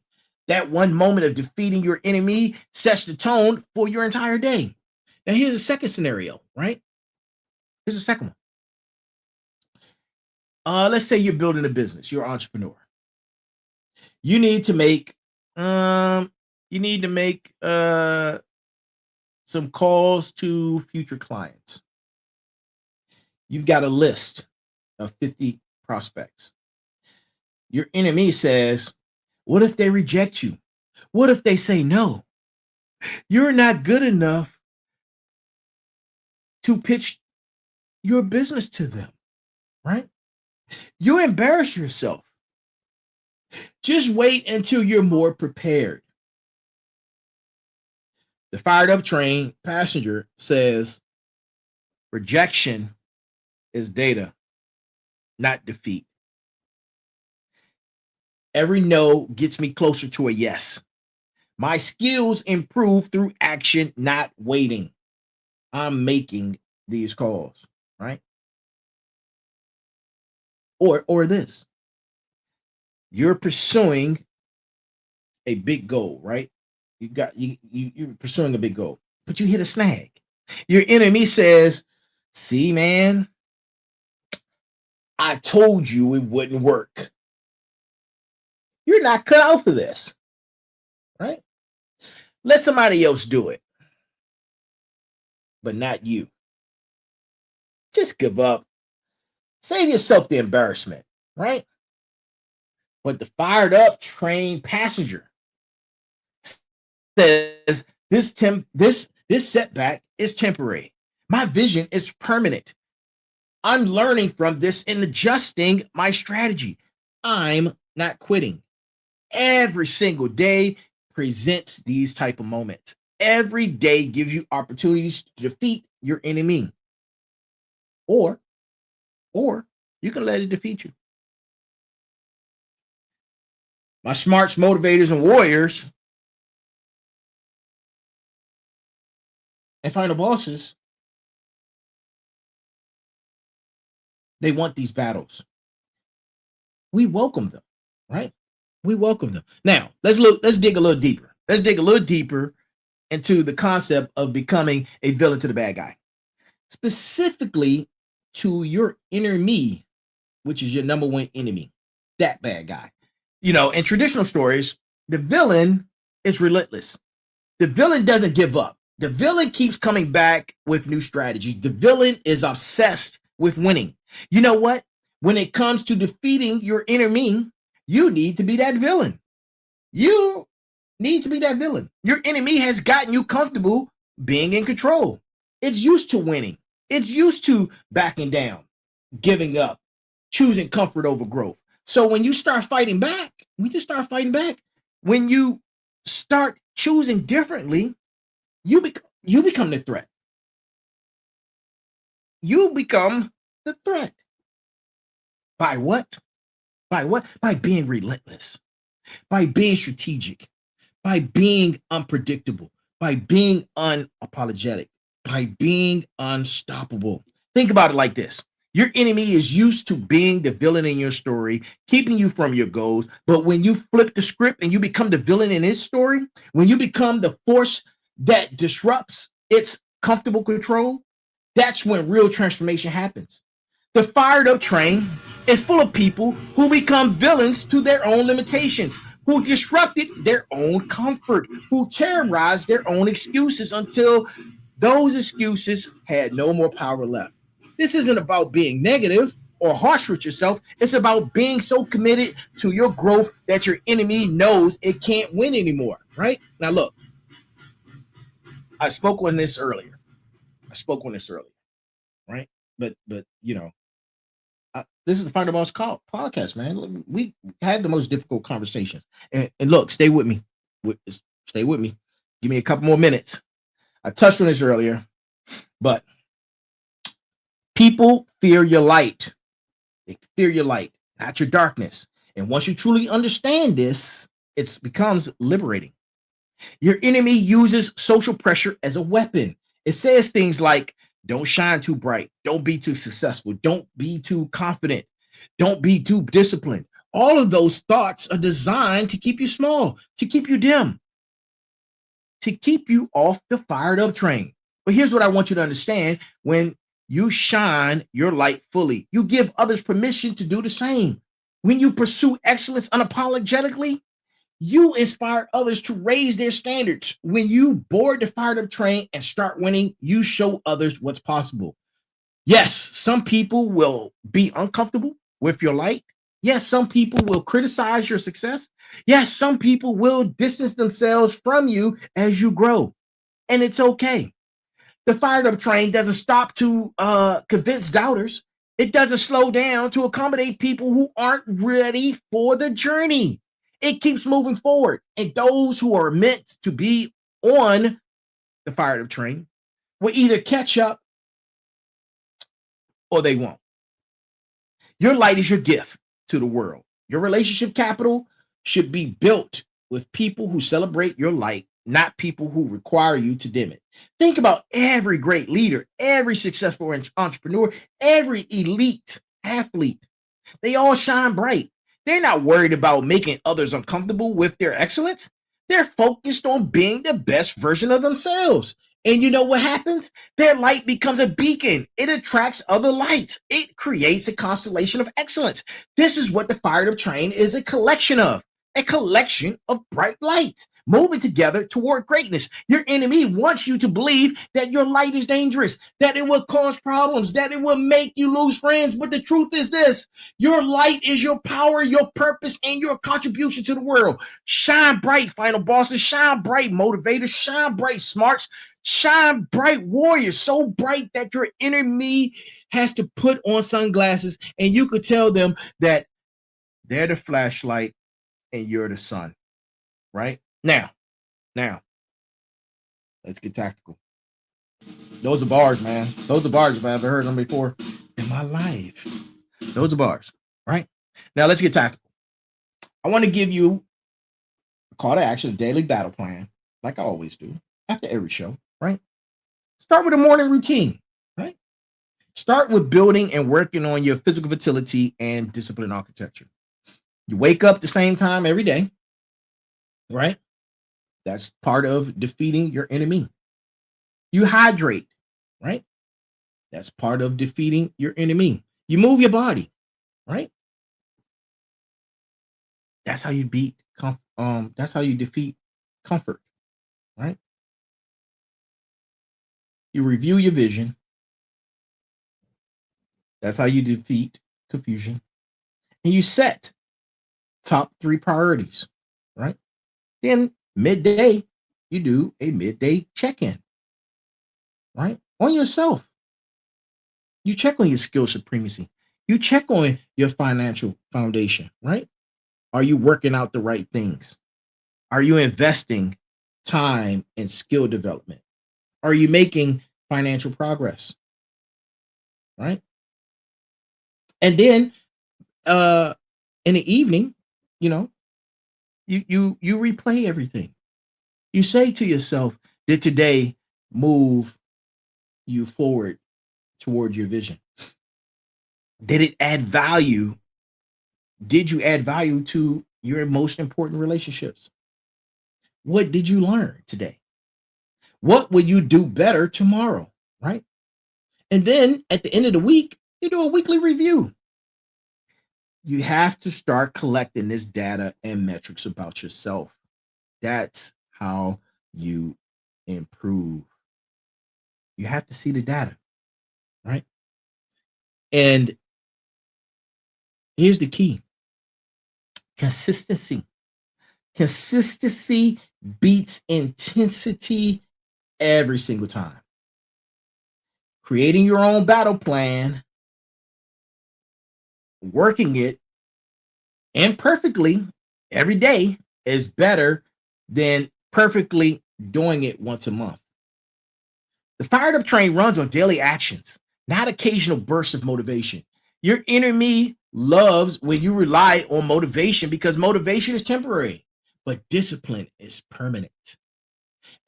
S2: that one moment of defeating your enemy sets the tone for your entire day. Now, here's a second scenario, right? Here's a second one. Let's say you're building a business, you're an entrepreneur. You need to make some calls to future clients. You've got a list of 50 prospects. Your enemy says, what if they reject you? What if they say no? You're not good enough to pitch your business to them, right? You embarrass yourself. Just wait until you're more prepared. The fired up train passenger says, rejection is data, not defeat. Every no gets me closer to a yes. My skills improve through action, not waiting. I'm making these calls, right? Or this. You're pursuing a big goal, right? You're pursuing a big goal, but you hit a snag. Your enemy says, see, man, I told you it wouldn't work. You're not cut out for this, right? Let somebody else do it, but not you. Just give up. Save yourself the embarrassment, right? But the fired up trained passenger says this setback is temporary. My vision is permanent. I'm learning from this and adjusting my strategy. I'm not quitting. Every single day presents these type of moments. Every day gives you opportunities to defeat your enemy. Or you can let it defeat you. My smarts, motivators, and warriors and final bosses, they want these battles. We welcome them, right? We welcome them. Now, let's dig a little deeper. Let's dig a little deeper into the concept of becoming a villain to the bad guy. Specifically to your inner me, which is your number one enemy, that bad guy. You know, in traditional stories, the villain is relentless. The villain doesn't give up. The villain keeps coming back with new strategies. The villain is obsessed with winning. You know what? When it comes to defeating your enemy, you need to be that villain. You need to be that villain. Your enemy has gotten you comfortable being in control. It's used to winning. It's used to backing down, giving up, choosing comfort over growth. So when you start fighting back, when you start choosing differently, you become the threat. You become the threat. By what? By what? By being relentless, by being strategic, by being unpredictable, by being unapologetic, by being unstoppable. Think about it like this. Your enemy is used to being the villain in your story, keeping you from your goals. But when you flip the script and you become the villain in his story, when you become the force that disrupts its comfortable control, that's when real transformation happens. The fired up train is full of people who become villains to their own limitations, who disrupted their own comfort, who terrorized their own excuses until those excuses had no more power left. This isn't about being negative or harsh with yourself. It's about being so committed to your growth that your enemy knows it can't win anymore, right? Now, look, I spoke on this earlier, right? But you know, this is the Find the Boss podcast, man. We had the most difficult conversations, and look, stay with me. Stay with me. Give me a couple more minutes. I touched on this earlier, but people fear your light. They fear your light, not your darkness. And once you truly understand this, it becomes liberating. Your enemy uses social pressure as a weapon. It says things like, don't shine too bright, don't be too successful, don't be too confident, don't be too disciplined. All of those thoughts are designed to keep you small, to keep you dim, to keep you off the fired up train. But here's what I want you to understand: when you shine your light fully, you give others permission to do the same. When you pursue excellence unapologetically, you inspire others to raise their standards. When you board the fired up train and start winning, you show others what's possible. Yes, some people will be uncomfortable with your light. Yes, some people will criticize your success. Yes, some people will distance themselves from you as you grow. And it's okay. The fired up train doesn't stop to convince doubters. It doesn't slow down to accommodate people who aren't ready for the journey. It keeps moving forward. And those who are meant to be on the fired up train will either catch up or they won't. Your light is your gift to the world. Your relationship capital should be built with people who celebrate your light, not people who require you to dim it. Think about every great leader, every successful entrepreneur, every elite athlete. They all shine bright. They're not worried about making others uncomfortable with their excellence. They're focused on being the best version of themselves. And you know what happens? Their light becomes a beacon. It attracts other lights. It creates a constellation of excellence. This is what the fired up train is a collection of bright lights moving together toward greatness. Your enemy wants you to believe that your light is dangerous, that it will cause problems, that it will make you lose friends. But the truth is this: your light is your power, your purpose, and your contribution to the world. Shine bright, final bosses. Shine bright, motivators. Shine bright, smarts. Shine bright, warriors. So bright that your enemy has to put on sunglasses and you could tell them that they're the flashlight and you're the sun. Right? Now, let's get tactical. Those are bars, man. Those are bars, if I ever heard them before in my life. Those are bars, right? Now, let's get tactical. I want to give you a call to action, a daily battle plan, like I always do, after every show, right? Start with a morning routine, right? Start with building and working on your physical fertility and discipline architecture. You wake up the same time every day, right? That's part of defeating your enemy. You hydrate, right? That's part of defeating your enemy. You move your body, right? That's how you that's how you defeat comfort, right? You review your vision. That's how you defeat confusion. And you set top 3 priorities, right? Then midday, you do a midday check-in, right? On yourself. You check on your skill supremacy. You check on your financial foundation, right? Are you working out the right things? Are you investing time in skill development? Are you making financial progress? Right? And then in the evening, you replay everything. You say to yourself, did today move you forward toward your vision? Did it add value? Did you add value to your most important relationships? What did you learn today? What will you do better tomorrow? Right? And then at the end of the week, you do a weekly review. You have to start collecting this data and metrics about yourself. That's how you improve. You have to see the data, right? And here's the key: consistency. Consistency beats intensity every single time. Creating your own battle plan, working it imperfectly every day is better than perfectly doing it once a month. The fired up train runs on daily actions, not occasional bursts of motivation. Your enemy loves when you rely on motivation because motivation is temporary, but discipline is permanent.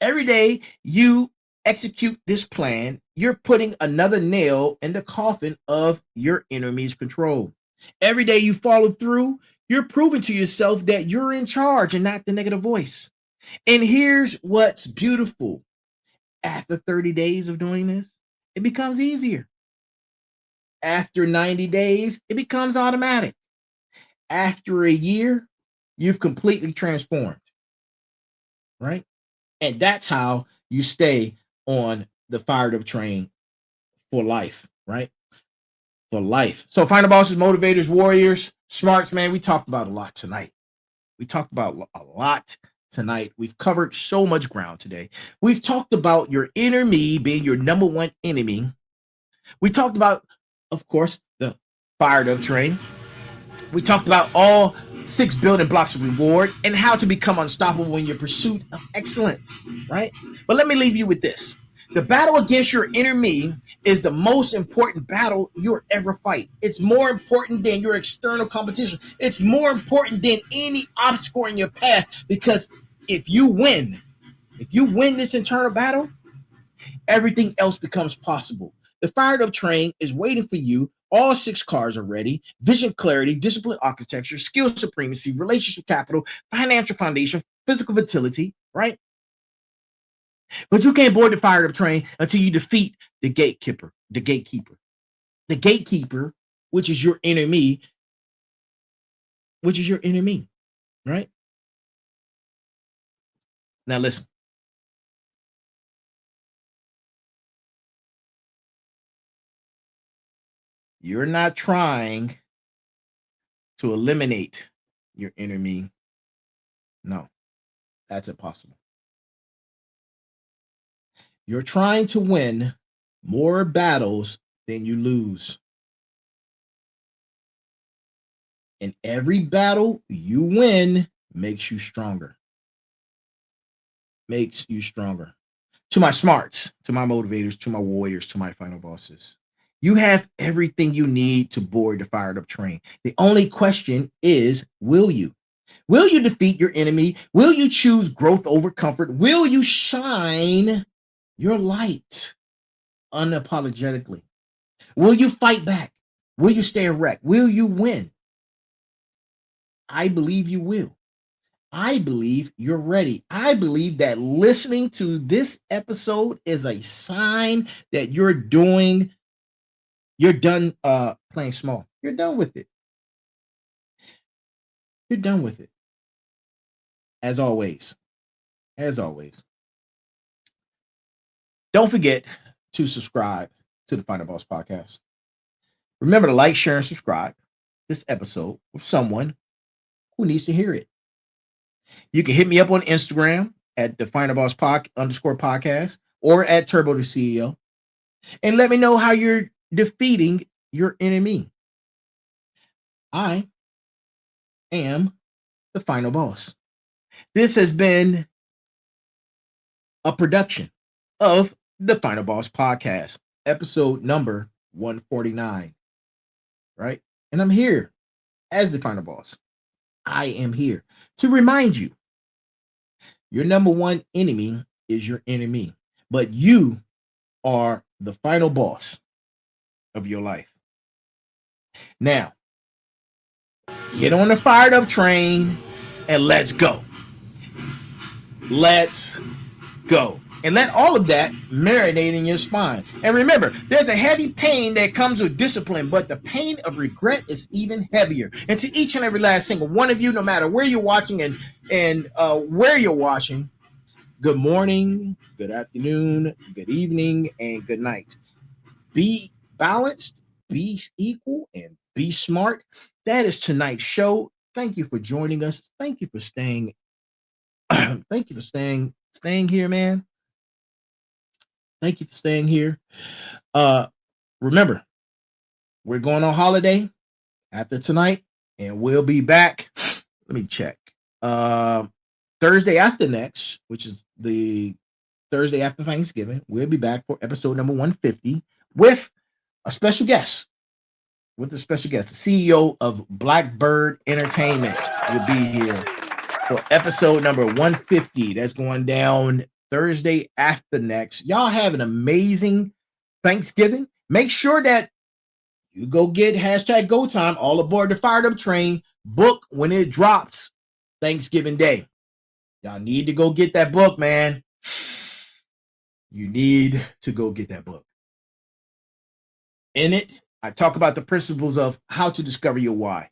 S2: Every day you execute this plan, you're putting another nail in the coffin of your enemy's control. Every day you follow through, you're proving to yourself that you're in charge and not the negative voice. And here's what's beautiful. After 30 days of doing this, it becomes easier. After 90 days, it becomes automatic. After a year, you've completely transformed, right? And that's how you stay on the fired up train for life, right? For life. So, final bosses, motivators, warriors, smarts, man, we talked about a lot tonight. We talked about a lot tonight. We've covered so much ground today. We've talked about your inner me being your number one enemy. We talked about, of course, the fired up train. We talked about all 6 building blocks of reward and how to become unstoppable in your pursuit of excellence, right? But let me leave you with this. The battle against your inner me is the most important battle you'll ever fight. It's more important than your external competition. It's more important than any obstacle in your path, because if you win this internal battle, everything else becomes possible. The fired up train is waiting for you. All 6 cars are ready. Vision clarity, discipline architecture, skill supremacy, relationship capital, financial foundation, physical vitality, right? But you can't board the fired up train until you defeat the gatekeeper, which is your enemy, right? Now listen. You're not trying to eliminate your enemy. No, that's impossible. You're trying to win more battles than you lose. And every battle you win makes you stronger. To my smarts, to my motivators, to my warriors, to my final bosses, you have everything you need to board the fired up train. The only question is, will you? Will you defeat your enemy? Will you choose growth over comfort? Will you shine your light unapologetically? Will you fight back? Will you stay erect? Will you win? I believe you will. I believe you're ready. I believe that listening to this episode is a sign that you're done playing small. You're done with it. As always, don't forget to subscribe to the Final Boss Podcast. Remember to like, share, and subscribe this episode with someone who needs to hear it. You can hit me up on Instagram at the Final Boss _podcast or at Turbodillard and let me know how you're defeating your enemy. I am the Final Boss. This has been a production of the Final Boss Podcast, episode number 149, right? And I'm here as the Final Boss. I am here to remind you, your number one enemy is your enemy, but you are the final boss of your life. Now, get on the fired up train and let's go. And let all of that marinate in your spine. And remember, there's a heavy pain that comes with discipline, but the pain of regret is even heavier. And to each and every last single one of you, no matter where you're watching and where you're watching, good morning, good afternoon, good evening, and good night. Be balanced, be equal, and be smart. That is tonight's show. Thank you for joining us. Thank you for staying. Thank you for staying here, man. Thank you for staying here. Remember, we're going on holiday after tonight, and we'll be back. Let me check. Thursday after next, which is the Thursday after Thanksgiving, we'll be back for episode number 150 with a special guest. The CEO of Blackbird Entertainment will be here for episode number 150. That's going down Thursday after next. Y'all have an amazing Thanksgiving. Make sure that you go get #GoTime, all aboard the Fired Up Train book when it drops Thanksgiving Day. Y'all need to go get that book, man. You need to go get that book. In it, I talk about the principles of how to discover your why,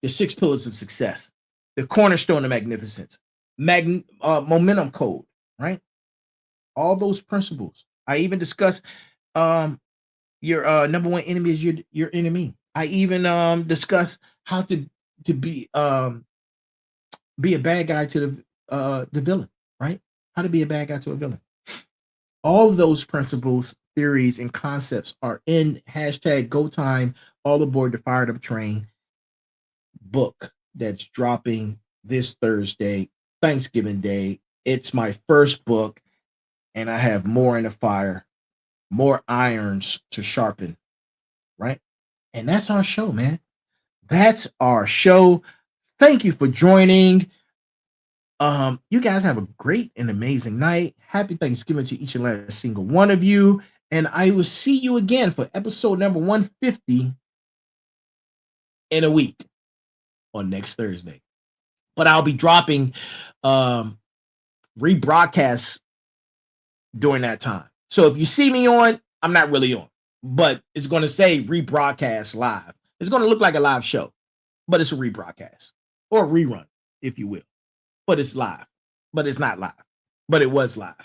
S2: the 6 pillars of success, the cornerstone of magnificence, momentum code, right? All those principles. I even discuss your number one enemy is your enemy. I even discuss how to be a bad guy to the villain, right? How to be a bad guy to a villain. All those principles, theories, and concepts are in #GoTime, all aboard the Fired Up Train book that's dropping this Thursday, Thanksgiving Day. It's my first book, and I have more in the fire, more irons to sharpen, right? And that's our show, man. That's our show. Thank you for joining. You guys have a great and amazing night. Happy Thanksgiving to each and last single one of you. And I will see you again for episode number 150 in a week on next Thursday. But I'll be dropping rebroadcasts during that time. So if you see me on, I'm not really on, but it's going to say rebroadcast live. It's going to look like a live show, but it's a rebroadcast or a rerun, if you will. But it's live, but it's not live, but it was live.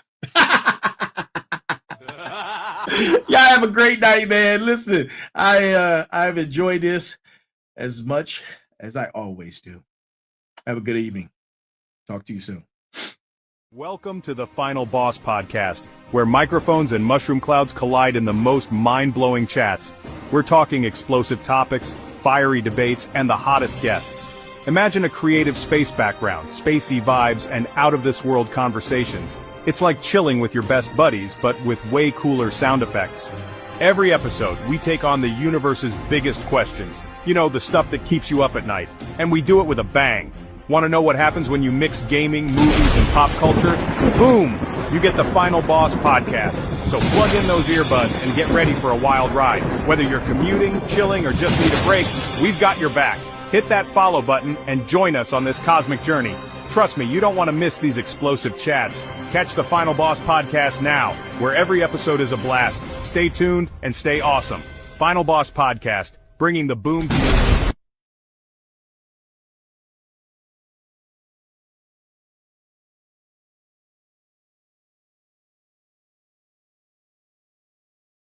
S2: Y'all have a great night, man. Listen, I've enjoyed this as much as I always do. Have a good evening. Talk to you soon.
S3: Welcome to the Final Boss Podcast, where microphones and mushroom clouds collide in the most mind-blowing chats. We're talking explosive topics, fiery debates, and the hottest guests. Imagine a creative space background, spacey vibes, and out-of-this-world conversations. It's like chilling with your best buddies, but with way cooler sound effects. Every episode, we take on the universe's biggest questions. You know, the stuff that keeps you up at night. And we do it with a bang. Want to know what happens when you mix gaming, movies, and pop culture? Boom! You get the Final Boss Podcast. So plug in those earbuds and get ready for a wild ride. Whether you're commuting, chilling, or just need a break, we've got your back. Hit that follow button and join us on this cosmic journey. Trust me, you don't want to miss these explosive chats. Catch the Final Boss Podcast now, where every episode is a blast. Stay tuned and stay awesome. Final Boss Podcast, bringing the boom to you.